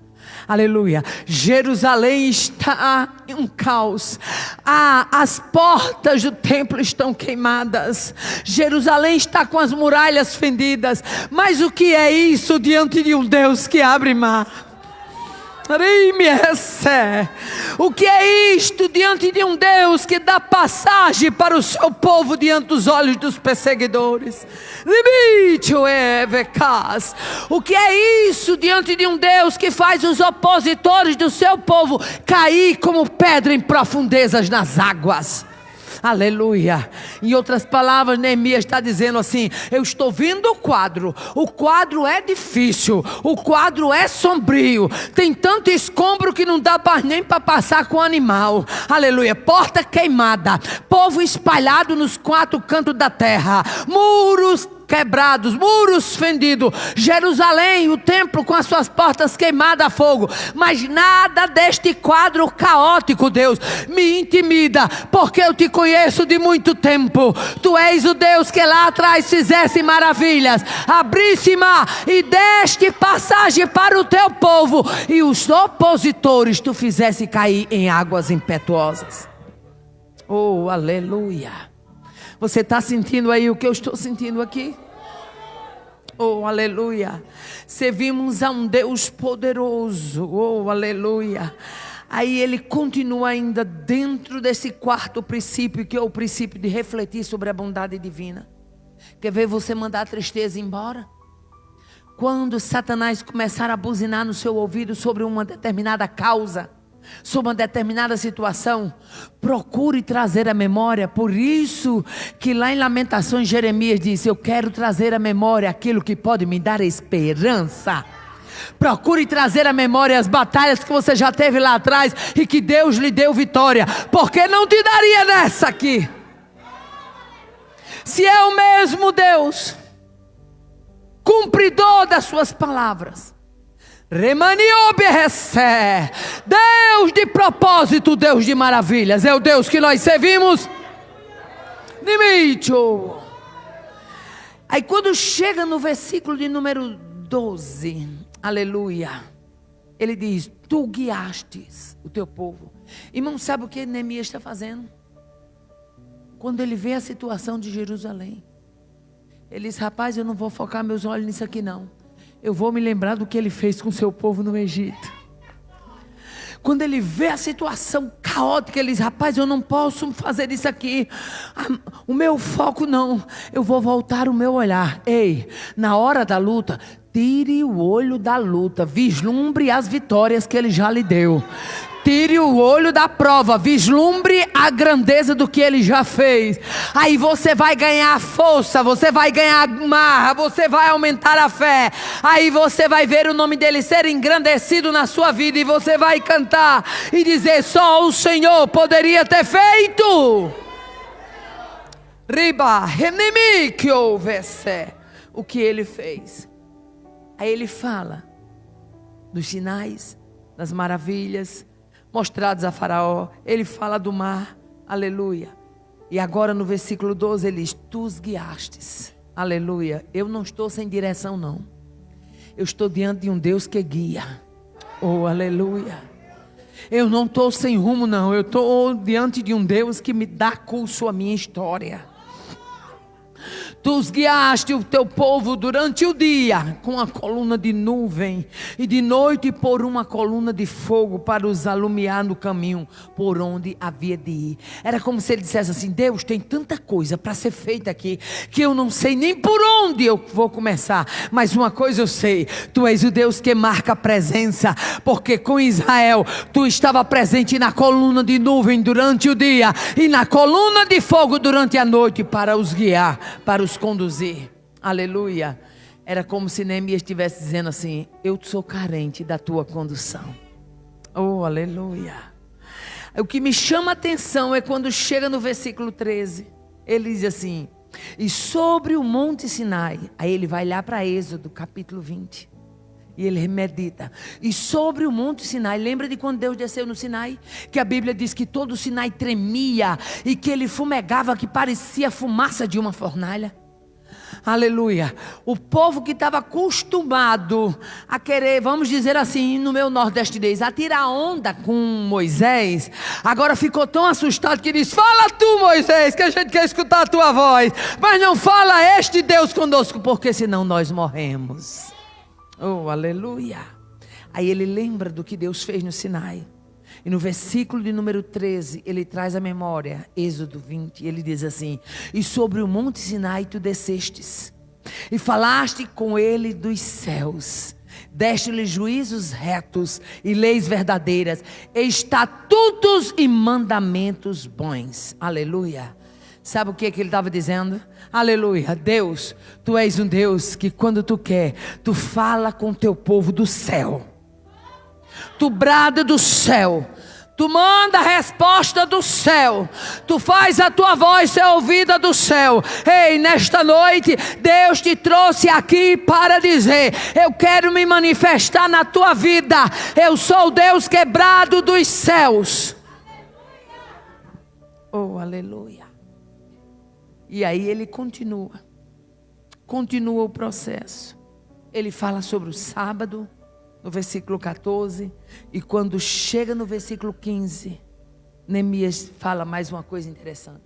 Aleluia. Jerusalém está em um caos. As portas do templo estão queimadas. Jerusalém está com as muralhas fendidas. Mas o que é isso diante de um Deus que abre mar? O que é isto diante de um Deus que dá passagem para o seu povo diante dos olhos dos perseguidores? O que é isso diante de um Deus que faz os opositores do seu povo cair como pedra em profundezas nas águas? Aleluia. Em outras palavras, Neemias está dizendo assim: eu estou vendo o quadro é difícil, o quadro é sombrio, tem tanto escombro que não dá nem para passar com o animal. Aleluia. Porta queimada, povo espalhado nos 4 cantos da terra, muros quebrados, muros fendidos, Jerusalém, o templo com as suas portas queimadas a fogo. Mas nada deste quadro caótico, Deus, me intimida, porque eu te conheço de muito tempo. Tu és o Deus que lá atrás fizesse maravilhas, abrisse mar e deste passagem para o teu povo, e os opositores tu fizesse cair em águas impetuosas. Oh, aleluia. Você está sentindo aí o que eu estou sentindo aqui? Oh, aleluia. Servimos a um Deus poderoso. Oh, aleluia. Aí ele continua ainda dentro desse 4º princípio, que é o princípio de refletir sobre a bondade divina. Quer ver você mandar a tristeza embora? Quando Satanás começar a buzinar no seu ouvido sobre uma determinada causa, sobre uma determinada situação, procure trazer a memória. Por isso que lá em Lamentações Jeremias disse: eu quero trazer a memória aquilo que pode me dar esperança. Procure trazer a memória as batalhas que você já teve lá atrás e que Deus lhe deu vitória, porque não te daria nessa aqui. Se é o mesmo Deus, cumpridor das suas palavras, Deus de propósito, Deus de maravilhas, é o Deus que nós servimos. Aí quando chega no versículo de número 12, aleluia, ele diz: tu guiastes o teu povo. Irmão, sabe o que Neemias está fazendo? Quando ele vê a situação de Jerusalém, ele diz: rapaz, eu não vou focar meus olhos nisso aqui não. Eu vou me lembrar do que ele fez com o seu povo no Egito. Quando ele vê a situação caótica, ele diz: rapaz, eu não posso fazer isso aqui. O meu foco não. Eu vou voltar o meu olhar. Ei, na hora da luta, tire o olho da luta. Vislumbre as vitórias que ele já lhe deu. Tire o olho da prova, vislumbre a grandeza do que ele já fez. Aí você vai ganhar força, você vai ganhar marra, você vai aumentar a fé. Aí você vai ver o nome dele ser engrandecido na sua vida, e você vai cantar e dizer: só o Senhor poderia ter feito. Riba, que houvesse o que ele fez. Aí ele fala dos sinais, das maravilhas mostrados a Faraó. Ele fala do mar, aleluia. E agora no versículo 12 ele diz: tu os guiastes, aleluia. Eu não estou sem direção não, eu estou diante de um Deus que guia. Oh, aleluia. Eu não estou sem rumo não, eu estou diante de um Deus que me dá curso à minha história. Tu os guiaste o teu povo durante o dia com a coluna de nuvem, e de noite por uma coluna de fogo para os alumiar no caminho por onde havia de ir. Era como se ele dissesse assim: Deus, tem tanta coisa para ser feita aqui que eu não sei nem por onde eu vou começar. Mas uma coisa eu sei: tu és o Deus que marca a presença, porque com Israel tu estava presente na coluna de nuvem durante o dia e na coluna de fogo durante a noite para os guiar, para os conduzir. Aleluia. Era como se Neemias estivesse dizendo assim: eu sou carente da tua condução. Oh, aleluia. O que me chama a atenção é quando chega no versículo 13. Ele diz assim: e sobre o monte Sinai. Aí ele vai lá para Êxodo capítulo 20 e ele medita. E sobre o monte Sinai, lembra de quando Deus desceu no Sinai? Que a Bíblia diz que todo o Sinai tremia e que ele fumegava, que parecia a fumaça de uma fornalha. Aleluia. O povo que estava acostumado a querer, vamos dizer assim, no meu nordestinês, a tirar onda com Moisés, agora ficou tão assustado que diz: fala tu, Moisés, que a gente quer escutar a tua voz, mas não fala este Deus conosco, porque senão nós morremos. Oh, aleluia. Aí ele lembra do que Deus fez no Sinai. E no versículo de número 13, ele traz a memória, Êxodo 20, ele diz assim: e sobre o monte Sinai tu descestes, e falaste com ele dos céus, deste-lhe juízos retos e leis verdadeiras, estatutos e mandamentos bons. Aleluia. Sabe o que ele estava dizendo? Aleluia. Deus, tu és um Deus que quando tu quer, tu fala com o teu povo do céu. Tu brada do céu, tu manda a resposta do céu, tu faz a tua voz ser ouvida do céu. Ei, nesta noite Deus te trouxe aqui para dizer: eu quero me manifestar na tua vida. Eu sou o Deus quebrado dos céus. Oh, aleluia. E aí ele continua o processo. Ele fala sobre o sábado no versículo 14, e quando chega no versículo 15, Neemias fala mais uma coisa interessante: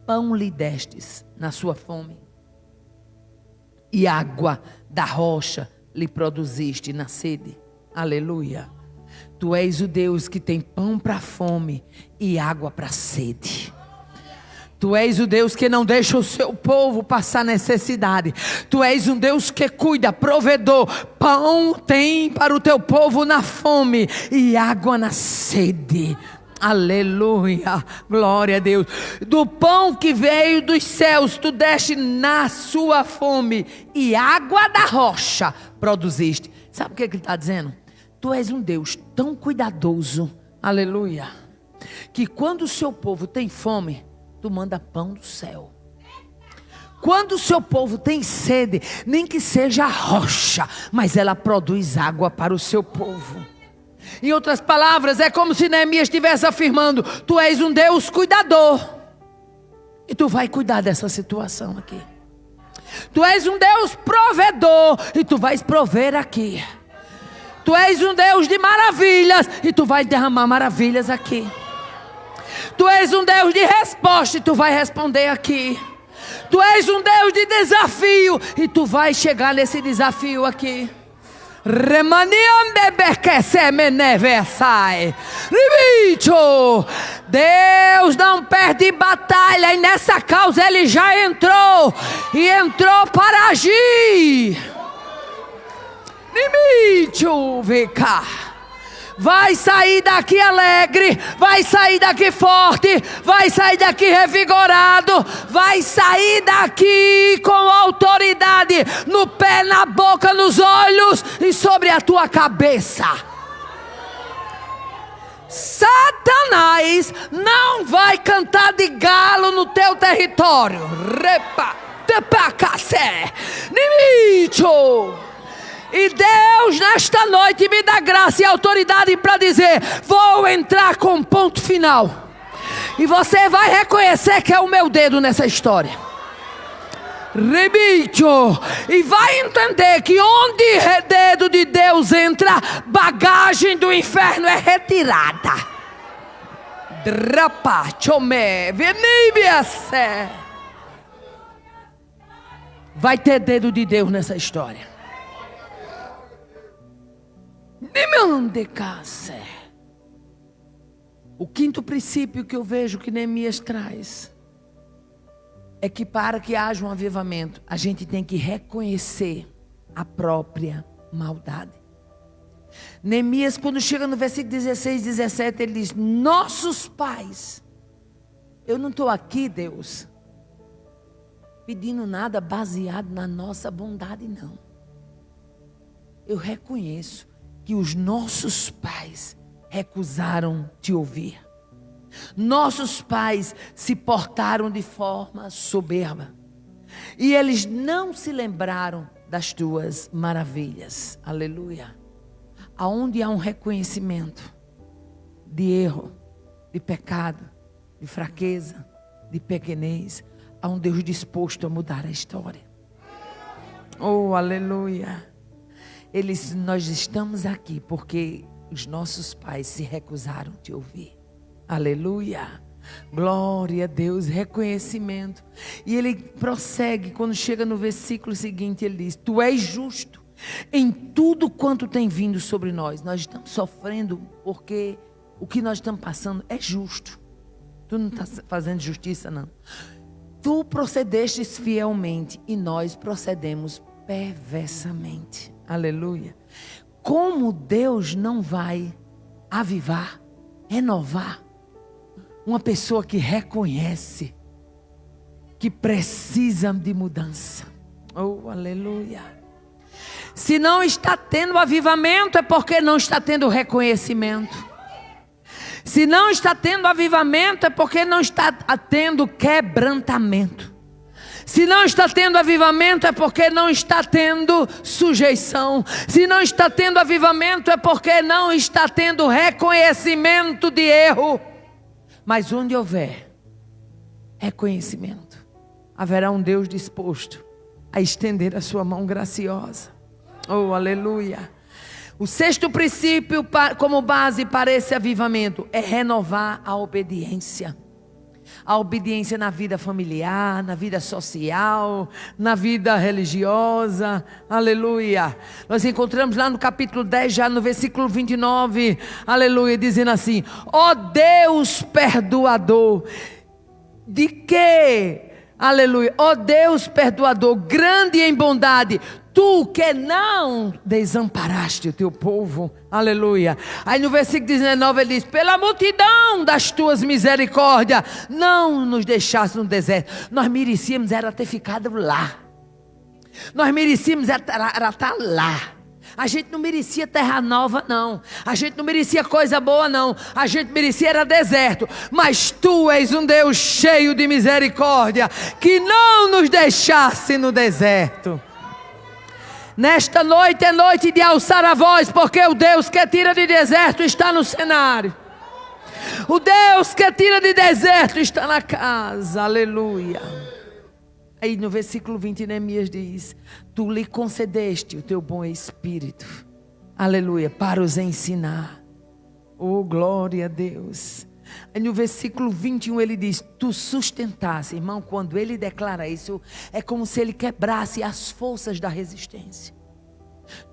pão lhe destes na sua fome, e água da rocha lhe produziste na sede. Aleluia. Tu és o Deus que tem pão para a fome e água para a sede. Tu és o Deus que não deixa o seu povo passar necessidade. Tu és um Deus que cuida, provedor. Pão tem para o teu povo na fome e água na sede. Aleluia, glória a Deus. Do pão que veio dos céus tu deste na sua fome, e água da rocha produziste. Sabe o que ele está dizendo? Tu és um Deus tão cuidadoso, aleluia, que quando o seu povo tem fome, tu manda pão do céu. Quando o seu povo tem sede, nem que seja a rocha, mas ela produz água para o seu povo. Em outras palavras, é como se Neemias estivesse afirmando: tu és um Deus cuidador, e tu vai cuidar dessa situação aqui. Tu és um Deus provedor, e tu vais prover aqui. Tu és um Deus de maravilhas, e tu vais derramar maravilhas aqui. Tu és um Deus de resposta, e tu vai responder aqui. Tu és um Deus de desafio, e tu vai chegar nesse desafio aqui. Deus não perde batalha, e nessa causa Ele já entrou, e entrou para agir. Vai sair daqui alegre, vai sair daqui forte, vai sair daqui revigorado, vai sair daqui com autoridade no pé, na boca, nos olhos e sobre a tua cabeça. Satanás não vai cantar de galo no teu território. Repa, tepacacé, nimicho. E Deus nesta noite me dá graça e autoridade para dizer: vou entrar com ponto final. E você vai reconhecer que é o meu dedo nessa história. Rebicho. E vai entender que onde o dedo de Deus entra, bagagem do inferno é retirada. Drapachome, venibiasse. Vai ter dedo de Deus nessa história. O quinto princípio que eu vejo que Neemias traz é que para que haja um avivamento, a gente tem que reconhecer a própria maldade. Neemias, quando chega no versículo 16, 17, ele diz: nossos pais. Eu não estou aqui, Deus, pedindo nada baseado na nossa bondade, não. Eu reconheço que os nossos pais recusaram te ouvir. Nossos pais se portaram de forma soberba. E eles não se lembraram das tuas maravilhas. Aleluia. Aonde há um reconhecimento de erro, de pecado, de fraqueza, de pequenez, há um Deus disposto a mudar a história. Oh, aleluia. Nós estamos aqui porque os nossos pais se recusaram a te ouvir. Aleluia. Glória a Deus, reconhecimento. E ele prossegue, quando chega no versículo seguinte, ele diz: tu és justo em tudo quanto tem vindo sobre nós. Nós estamos sofrendo porque o que nós estamos passando é justo. Tu não está fazendo justiça, não. Tu procedestes fielmente e nós procedemos perversamente. Aleluia. Como Deus não vai avivar, renovar uma pessoa que reconhece que precisa de mudança? Oh, aleluia. Se não está tendo avivamento, é porque não está tendo reconhecimento. Se não está tendo avivamento, é porque não está tendo quebrantamento. Se não está tendo avivamento, é porque não está tendo sujeição. Se não está tendo avivamento, é porque não está tendo reconhecimento de erro. Mas onde houver reconhecimento, haverá um Deus disposto a estender a sua mão graciosa. Oh, aleluia. O sexto princípio como base para esse avivamento é renovar a obediência. A obediência na vida familiar, na vida social, na vida religiosa. Aleluia. Nós encontramos lá no capítulo 10, já no versículo 29. Aleluia, dizendo assim: ó Deus perdoador. De quê? Aleluia. Ó Deus perdoador, grande em bondade, tu que não desamparaste o teu povo. Aleluia. Aí no versículo 19 ele diz: pela multidão das tuas misericórdias, não nos deixaste no deserto. Nós merecíamos era ter ficado lá. Nós merecíamos era estar lá. A gente não merecia terra nova, não. A gente não merecia coisa boa, não. A gente merecia era deserto. Mas tu és um Deus cheio de misericórdia, que não nos deixasse no deserto. Nesta noite é noite de alçar a voz, porque o Deus que tira de deserto está no cenário. O Deus que tira de deserto está na casa. Aleluia. Aí no versículo 20 Neemias diz: tu lhe concedeste o teu bom espírito. Aleluia. Para os ensinar. Oh, glória a Deus. Aí no versículo 21 ele diz: tu sustentasse. Irmão, quando ele declara isso, é como se ele quebrasse as forças da resistência.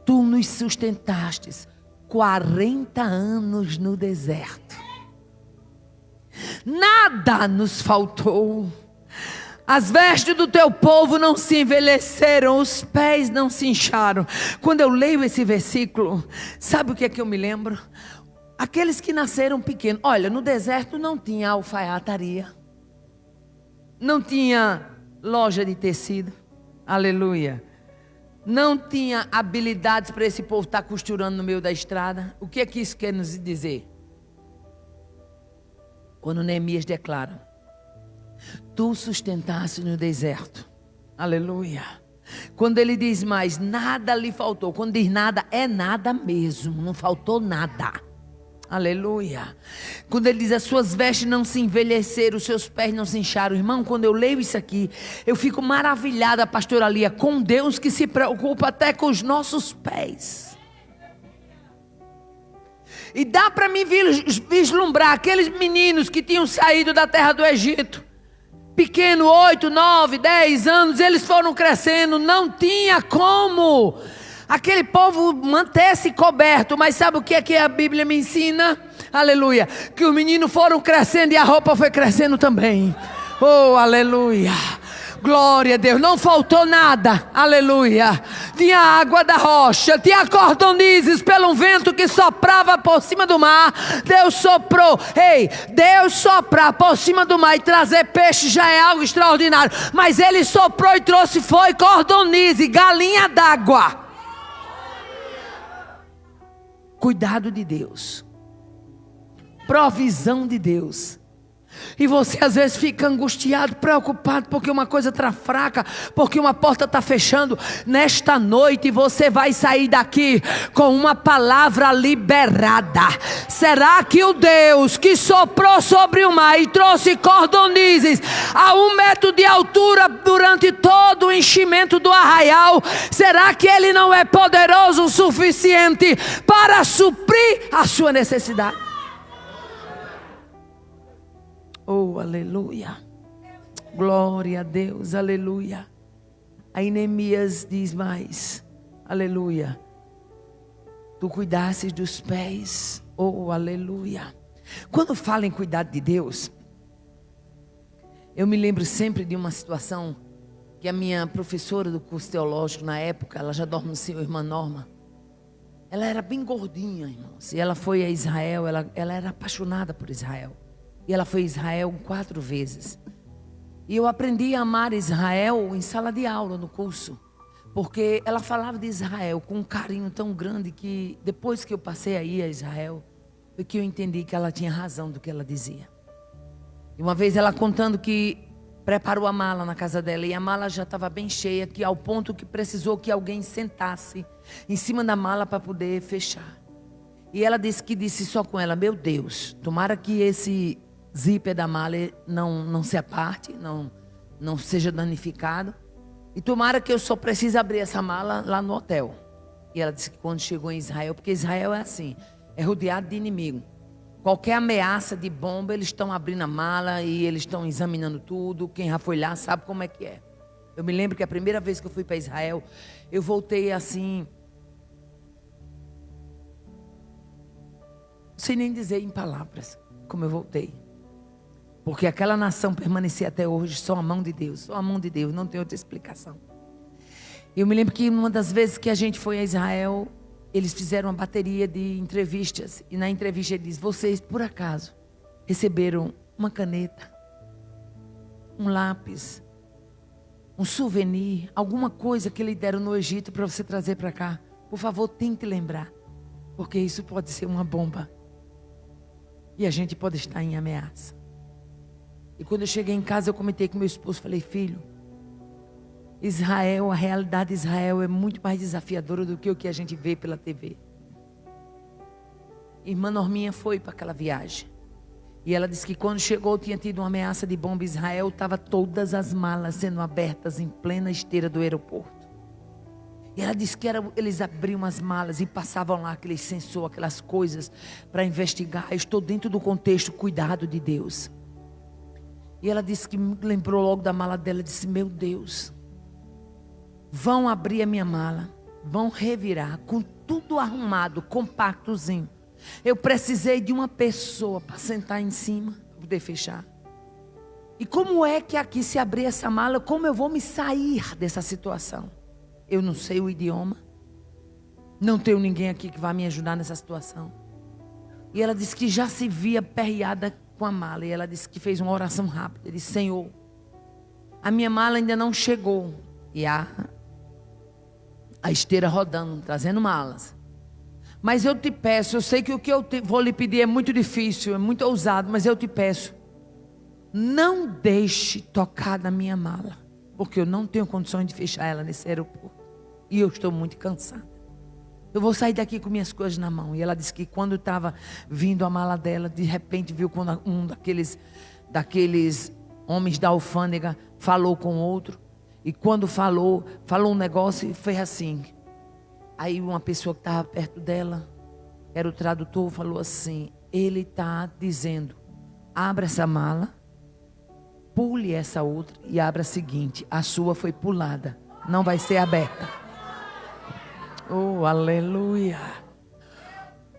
Tu nos sustentastes 40 anos no deserto. Nada nos faltou. As vestes do teu povo não se envelheceram, os pés não se incharam. Quando eu leio esse versículo, sabe o que é que eu me lembro? Aqueles que nasceram pequenos. Olha, no deserto não tinha alfaiataria, não tinha loja de tecido. Aleluia. Não tinha habilidades para esse povo estar costurando no meio da estrada. O que é que isso quer nos dizer? Quando Neemias declara: tu sustentaste no deserto. Aleluia. Quando ele diz mais, nada lhe faltou. Quando diz nada, é nada mesmo. Não faltou nada. Aleluia. Quando ele diz: as suas vestes não se envelheceram, os seus pés não se incharam. Irmão, quando eu leio isso aqui, eu fico maravilhada, pastora Lia, com Deus que se preocupa até com os nossos pés. E dá para mim vislumbrar aqueles meninos que tinham saído da terra do Egito. Pequeno, 8, 9, 10 anos, eles foram crescendo, não tinha como aquele povo manter-se coberto. Mas sabe o que é que a Bíblia me ensina? Aleluia. Que os meninos foram crescendo e a roupa foi crescendo também. Oh, aleluia. Glória a Deus, não faltou nada. Aleluia. Tinha água da rocha, tinha cordonizes pelo vento que soprava por cima do mar. Deus soprou. Ei, Deus soprar por cima do mar e trazer peixe já é algo extraordinário. Mas ele soprou e trouxe, foi cordonize, galinha d'água. Cuidado de Deus, provisão de Deus. E você às vezes fica angustiado, preocupado, porque uma coisa está fraca, porque uma porta está fechando. Nesta noite você vai sair daqui com uma palavra liberada. Será que o Deus que soprou sobre o mar e trouxe cordonizes a 1 metro de altura durante todo o enchimento do arraial, será que Ele não é poderoso o suficiente para suprir a sua necessidade? Oh, aleluia. Glória a Deus, aleluia. Aí Neemias diz mais, aleluia. Tu cuidasses dos pés, oh, aleluia. Quando falo em cuidado de Deus, eu me lembro sempre de uma situação que a minha professora do curso teológico na época, ela já dorme no Senhor, irmã Norma. Ela era bem gordinha, irmãos. E ela foi a Israel, ela era apaixonada por Israel. E ela foi a Israel 4 vezes. E eu aprendi a amar Israel em sala de aula, no curso. Porque ela falava de Israel com um carinho tão grande que depois que eu passei a ir a Israel, foi que eu entendi que ela tinha razão do que ela dizia. E uma vez ela contando que preparou a mala na casa dela e a mala já estava bem cheia, que ao ponto que precisou que alguém sentasse em cima da mala para poder fechar. E ela disse só com ela: meu Deus, tomara que esse zíper da mala não se aparte, não seja danificado. E tomara que eu só precise abrir essa mala lá no hotel. E ela disse que quando chegou em Israel, porque Israel é assim, é rodeado de inimigo. Qualquer ameaça de bomba, eles estão abrindo a mala e eles estão examinando tudo. Quem já foi lá sabe como é que é. Eu me lembro que a primeira vez que eu fui para Israel, eu voltei assim, não sei nem dizer em palavras como eu voltei. Porque aquela nação permanecia até hoje só a mão de Deus. Só a mão de Deus, não tem outra explicação. Eu me lembro que uma das vezes que a gente foi a Israel, eles fizeram uma bateria de entrevistas. E na entrevista ele diz: vocês, por acaso, receberam uma caneta, um lápis, um souvenir, alguma coisa que lhe deram no Egito para você trazer para cá? Por favor, tente lembrar. Porque isso pode ser uma bomba. E a gente pode estar em ameaça. E quando eu cheguei em casa, eu comentei com meu esposo, falei: filho, Israel, a realidade de Israel é muito mais desafiadora do que o que a gente vê pela TV. Irmã Norminha foi para aquela viagem. E ela disse que quando chegou tinha tido uma ameaça de bomba em Israel. Estava todas as malas sendo abertas em plena esteira do aeroporto. E ela disse que eles abriam as malas e passavam lá aqueles sensores, aquelas coisas para investigar. Eu estou dentro do contexto cuidado de Deus. E ela disse que lembrou logo da mala dela. Disse: meu Deus, vão abrir a minha mala, vão revirar com tudo arrumado, compactozinho. Eu precisei de uma pessoa para sentar em cima, para poder fechar. E como é que aqui, se abrir essa mala, como eu vou me sair dessa situação? Eu não sei o idioma, não tenho ninguém aqui que vai me ajudar nessa situação. E ela disse que já se via aperreada com a mala. E ela disse que fez uma oração rápida. Ele disse: Senhor, a minha mala ainda não chegou. E a esteira rodando, trazendo malas. Mas eu te peço, eu sei que o que eu vou lhe pedir é muito difícil, é muito ousado, mas eu te peço, não deixe tocar na minha mala, porque eu não tenho condições de fechar ela nesse aeroporto. E eu estou muito cansada. Eu vou sair daqui com minhas coisas na mão. E ela disse que quando estava vindo a mala dela, de repente viu quando um daqueles homens da alfândega falou com outro. E quando falou um negócio e fez assim. Aí uma pessoa que estava perto dela, era o tradutor, falou assim: ele está dizendo, abra essa mala, pule essa outra e abra a seguinte. A sua foi pulada, não vai ser aberta. Oh, aleluia.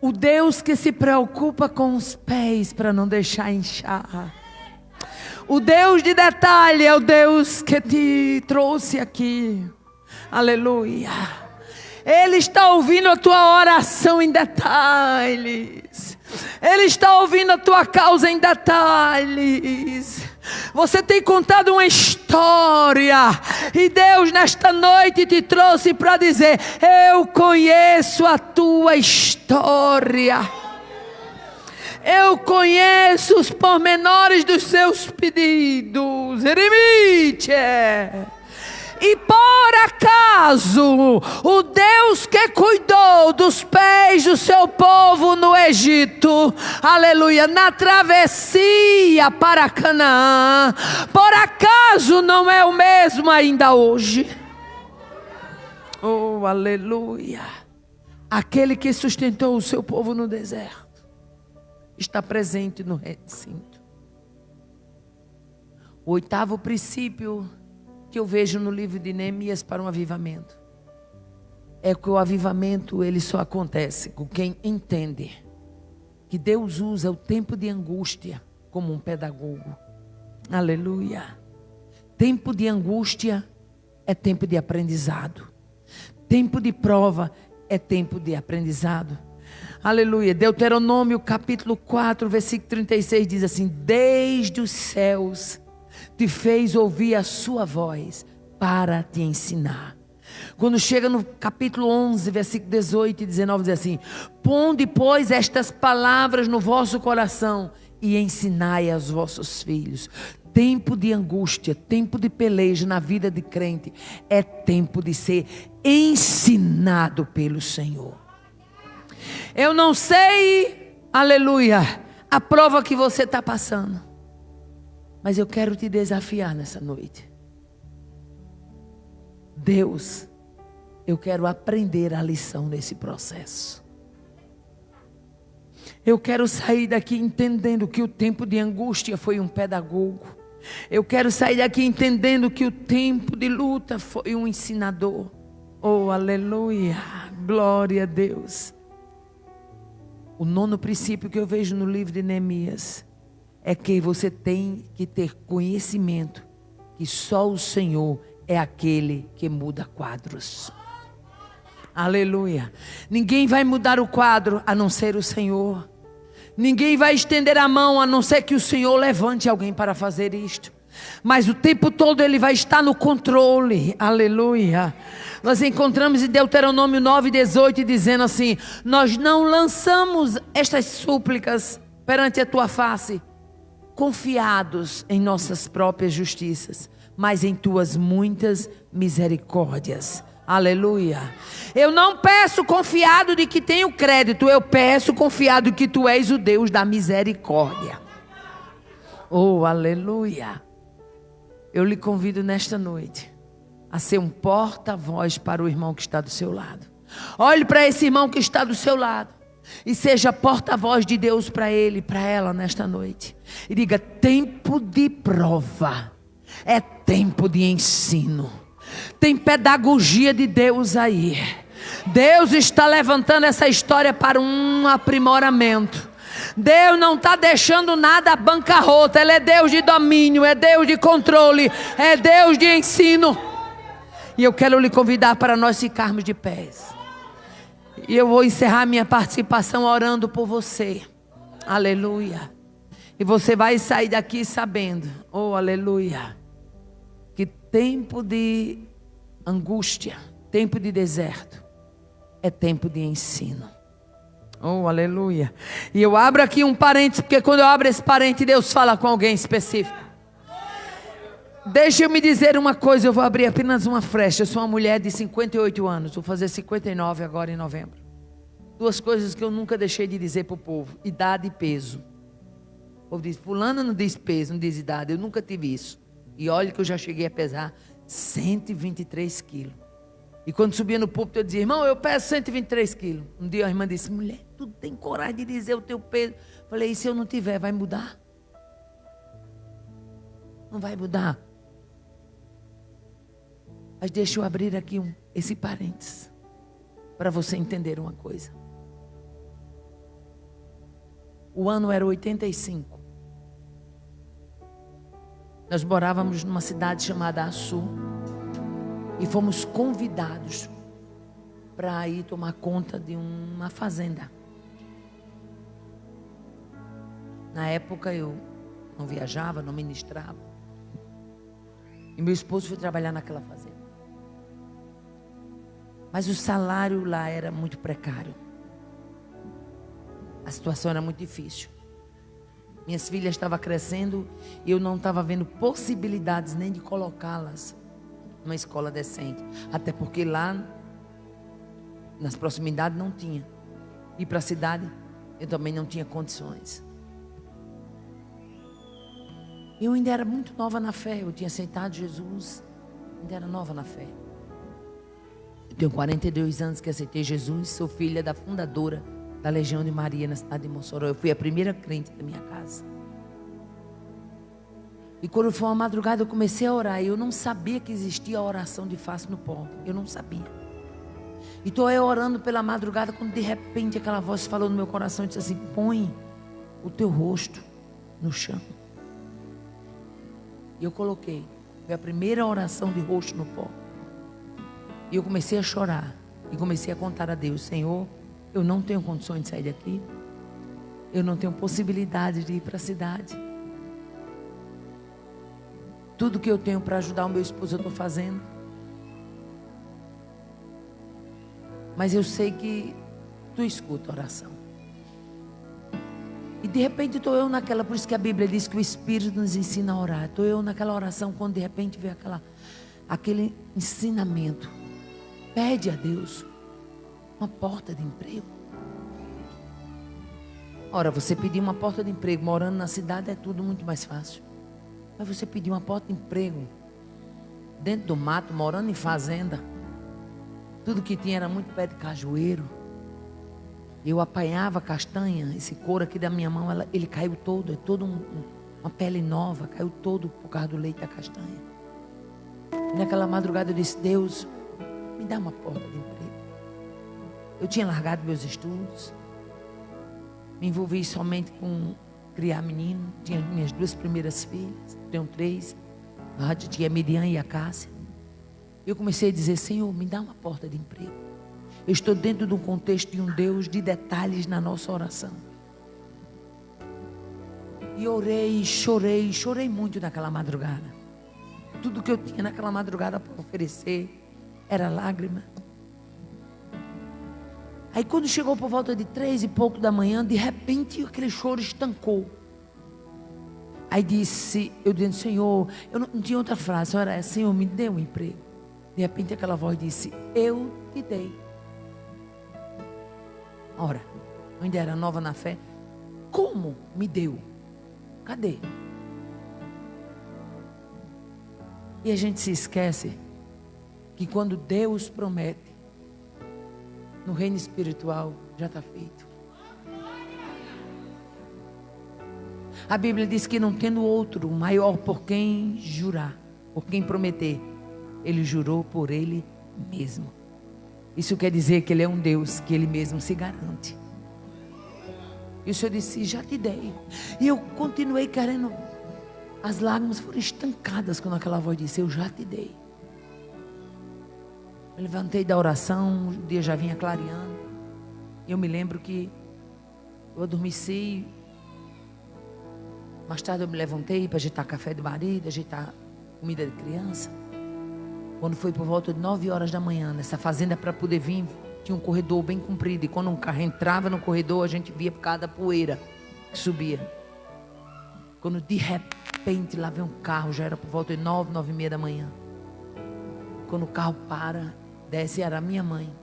O Deus que se preocupa com os pés para não deixar inchar. O Deus de detalhe é o Deus que te trouxe aqui. Aleluia. Ele está ouvindo a tua oração em detalhes. Ele está ouvindo a tua causa em detalhes. Você tem contado uma história. E Deus nesta noite te trouxe para dizer: eu conheço a tua história. Eu conheço os pormenores dos seus pedidos. Eremite. E por acaso, o Deus que cuidou dos pés do seu povo no Egito, aleluia, na travessia para Canaã, por acaso não é o mesmo ainda hoje? Oh, aleluia. Aquele que sustentou o seu povo no deserto está presente no recinto. O 8º princípio que eu vejo no livro de Neemias para um avivamento é que o avivamento ele só acontece com quem entende que Deus usa o tempo de angústia como um pedagogo. Aleluia. Tempo de angústia é tempo de aprendizado. Tempo de prova é tempo de aprendizado. Aleluia. Deuteronômio capítulo 4, versículo 36 diz assim: desde os céus te fez ouvir a sua voz para te ensinar. Quando chega no capítulo 11, versículo 18 e 19, diz assim: ponde, pois, estas palavras no vosso coração e ensinai aos vossos filhos. Tempo de angústia, tempo de peleja na vida de crente é tempo de ser ensinado pelo Senhor. Eu não sei, aleluia, a prova que você está passando, mas eu quero te desafiar nessa noite. Deus, eu quero aprender a lição nesse processo. Eu quero sair daqui entendendo que o tempo de angústia foi um pedagogo. Eu quero sair daqui entendendo que o tempo de luta foi um ensinador. Oh, aleluia, glória a Deus. O 9º princípio que eu vejo no livro de Neemias é que você tem que ter conhecimento que só o Senhor é aquele que muda quadros. Aleluia. Ninguém vai mudar o quadro a não ser o Senhor. Ninguém vai estender a mão a não ser que o Senhor levante alguém para fazer isto. Mas o tempo todo Ele vai estar no controle. Aleluia. Nós encontramos em Deuteronômio 9:18 dizendo assim: nós não lançamos estas súplicas perante a tua face, confiados em nossas próprias justiças, mas em tuas muitas misericórdias. Aleluia. Eu não peço confiado de que tenho crédito, eu peço confiado que tu és o Deus da misericórdia. Oh, aleluia. Eu lhe convido nesta noite a ser um porta-voz para o irmão que está do seu lado. Olhe para esse irmão que está do seu lado e seja porta-voz de Deus para ele e para ela nesta noite. E diga: tempo de prova é tempo de ensino. Tem pedagogia de Deus aí. Deus está levantando essa história para um aprimoramento. Deus não está deixando nada bancarrota. Ele é Deus de domínio, é Deus de controle, é Deus de ensino. E eu quero lhe convidar para nós ficarmos de pés. E eu vou encerrar minha participação orando por você. Aleluia. E você vai sair daqui sabendo, oh aleluia, que tempo de angústia, tempo de deserto, é tempo de ensino. Oh, aleluia. E eu abro aqui um parênteses, porque quando eu abro esse parênteses, Deus fala com alguém específico. Deixa eu me dizer uma coisa, eu vou abrir apenas uma frecha. Eu sou uma mulher de 58 anos, vou fazer 59 agora em novembro. 2 coisas que eu nunca deixei de dizer para o povo: idade e peso. O povo diz: fulano não diz peso, não diz idade. Eu nunca tive isso. E olha que eu já cheguei a pesar 123 quilos. E quando subia no púlpito eu dizia: irmão, eu peso 123 quilos. Um dia a irmã disse: mulher, tu tem coragem de dizer o teu peso? Falei: e se eu não tiver, vai mudar? Não vai mudar. Mas deixa eu abrir aqui esse parênteses para você entender uma coisa. O ano era 85. Nós morávamos numa cidade chamada Açu. E fomos convidados para ir tomar conta de uma fazenda. Na época eu não viajava, não ministrava. E meu esposo foi trabalhar naquela fazenda. Mas o salário lá era muito precário. A situação era muito difícil. Minhas filhas estavam crescendo e eu não estava vendo possibilidades nem de colocá-las numa escola decente. Até porque lá, nas proximidades, não tinha. Ir para a cidade, eu também não tinha condições. Eu ainda era muito nova na fé. Eu tinha aceitado Jesus, ainda era nova na fé. Eu tenho 42 anos que aceitei Jesus. Sou filha da fundadora da Legião de Maria na cidade de Mossoró. Eu fui a primeira crente da minha casa. E quando foi uma madrugada eu comecei a orar. Eu não sabia que existia a oração de face no pó. Eu não sabia. E estou eu orando pela madrugada, quando de repente aquela voz falou no meu coração e disse assim: põe o teu rosto no chão. E eu coloquei. Foi a primeira oração de rosto no pó. E eu comecei a chorar. E comecei a contar a Deus: Senhor, eu não tenho condições de sair daqui. Eu não tenho possibilidade de ir para a cidade. Tudo que eu tenho para ajudar o meu esposo eu estou fazendo. Mas eu sei que tu escuta a oração. E de repente estou eu naquela, por isso que a Bíblia diz que o Espírito nos ensina a orar. Estou eu naquela oração, quando de repente veio aquele ensinamento. Pede a Deus uma porta de emprego. Ora, você pedir uma porta de emprego morando na cidade é tudo muito mais fácil. Mas você pedir uma porta de emprego dentro do mato, morando em fazenda, tudo que tinha era muito pé de cajueiro. Eu apanhava castanha, esse couro aqui da minha mão, ele caiu todo, é todo uma pele nova, caiu todo por causa do leite da castanha. E naquela madrugada eu disse: Deus, me dá uma porta de emprego. Eu tinha largado meus estudos, me envolvi somente com criar menino, tinha minhas 2 primeiras filhas, tenho 3, a tia Miriam e a Cássia. Eu comecei a dizer: Senhor, me dá uma porta de emprego. Eu estou dentro de um contexto de um Deus de detalhes na nossa oração. E orei, chorei muito naquela madrugada. Tudo que eu tinha naquela madrugada para oferecer era lágrima. Aí quando chegou por volta de 3 e pouco da manhã, de repente aquele choro estancou. Aí eu disse: Senhor, eu não tinha outra frase, só era: Senhor, me dê um emprego. De repente aquela voz disse: eu te dei. Ora, eu ainda era nova na fé. Como me deu? Cadê? E a gente se esquece que quando Deus promete, no reino espiritual já está feito. A Bíblia diz que não tendo outro maior por quem jurar, por quem prometer, ele jurou por ele mesmo. Isso quer dizer que ele é um Deus que ele mesmo se garante. E o Senhor disse: já te dei. E eu continuei querendo. As lágrimas foram estancadas quando aquela voz disse: eu já te dei. Eu levantei da oração, o dia já vinha clareando. E eu me lembro que eu adormeci. Mais tarde eu me levantei para ajeitar café do marido, ajeitar comida de criança. Quando foi por volta de 9 horas da manhã, nessa fazenda, para poder vir, tinha um corredor bem comprido. E quando um carro entrava no corredor, a gente via por causa da poeira que subia. Quando de repente lá vem um carro, já era por volta de 9, 9:30 da manhã. Quando o carro para, desce, era a minha mãe.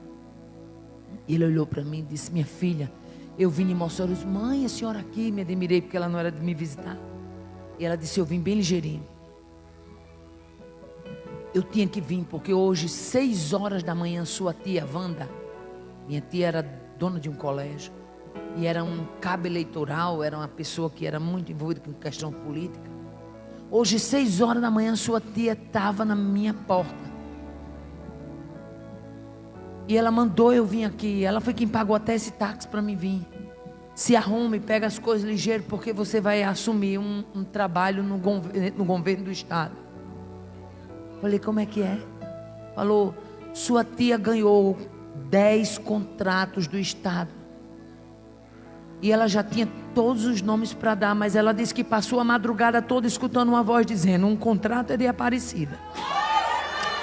E ele olhou para mim e disse: minha filha, eu vim em Mossoró. Mãe, a senhora aqui? Me admirei porque ela não era de me visitar. E ela disse: eu vim bem ligeirinho. Eu tinha que vir porque hoje, 6 horas da manhã, sua tia Wanda, minha tia era dona de um colégio e era um cabo eleitoral, era uma pessoa que era muito envolvida com questão política. Hoje, 6 horas da manhã, sua tia estava na minha porta. E ela mandou eu vir aqui. Ela foi quem pagou até esse táxi para mim vir. Se arrume, pega as coisas ligeiro, porque você vai assumir um trabalho no governo do estado. Falei: como é que é? Falou: sua tia ganhou 10 contratos do estado. E ela já tinha todos os nomes para dar, mas ela disse que passou a madrugada toda escutando uma voz dizendo: um contrato é de Aparecida.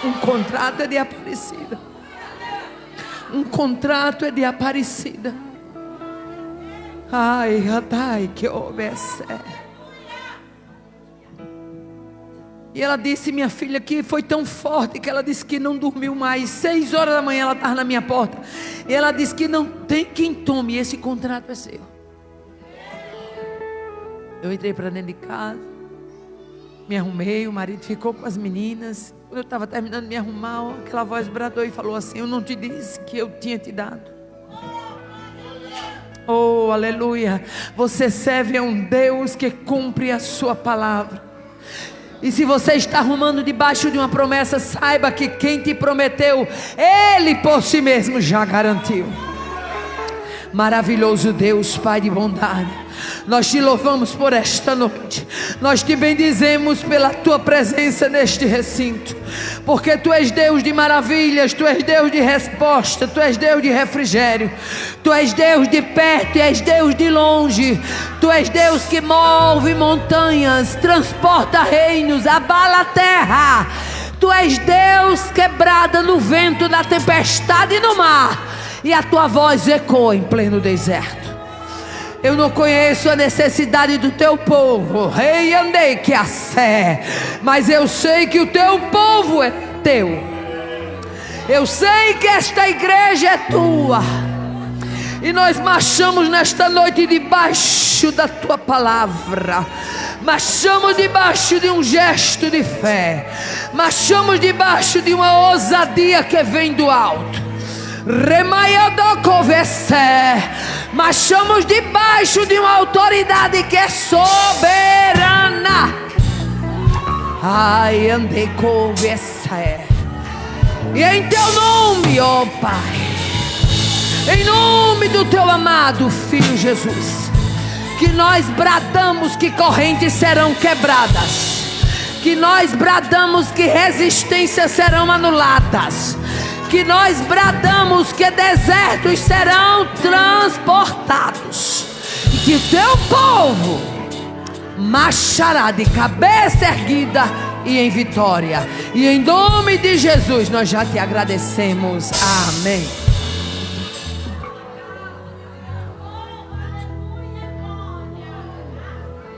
Um contrato é de Aparecida. Um contrato é de Aparecida. Ai, Adai, que obedece. E ela disse, minha filha, que foi tão forte que ela disse que não dormiu mais. 6 horas da manhã ela estava na minha porta. E ela disse que não tem quem tome, esse contrato é seu. Eu entrei para dentro de casa, me arrumei, o marido ficou com as meninas. Quando eu estava terminando de me arrumar, aquela voz bradou e falou assim: eu não te disse que eu tinha te dado? Oh, aleluia. Você serve a um Deus que cumpre a sua palavra. E se você está arrumando debaixo de uma promessa, saiba que quem te prometeu, Ele por si mesmo já garantiu. Maravilhoso Deus, Pai de bondade, nós te louvamos por esta noite. Nós te bendizemos pela tua presença neste recinto, porque tu és Deus de maravilhas, tu és Deus de resposta, tu és Deus de refrigério, tu és Deus de perto, tu és Deus de longe, tu és Deus que move montanhas, transporta reinos, abala a terra. Tu és Deus quebrada no vento da tempestade e no mar, e a tua voz ecoa em pleno deserto. Eu não conheço a necessidade do teu povo, rei andei que a sé, mas eu sei que o teu povo é teu. Eu sei que esta igreja é tua, e nós marchamos nesta noite debaixo da tua palavra. Marchamos debaixo de um gesto de fé, marchamos debaixo de uma ousadia que vem do alto. Marchamos debaixo de uma autoridade que é soberana. Ai, andei com você. E em teu nome, ó Pai, em nome do teu amado Filho Jesus, que nós bradamos que correntes serão quebradas, que nós bradamos que resistências serão anuladas, que nós bradamos que desertos serão transportados, e que o teu povo marchará de cabeça erguida e em vitória. E em nome de Jesus nós já te agradecemos. Amém.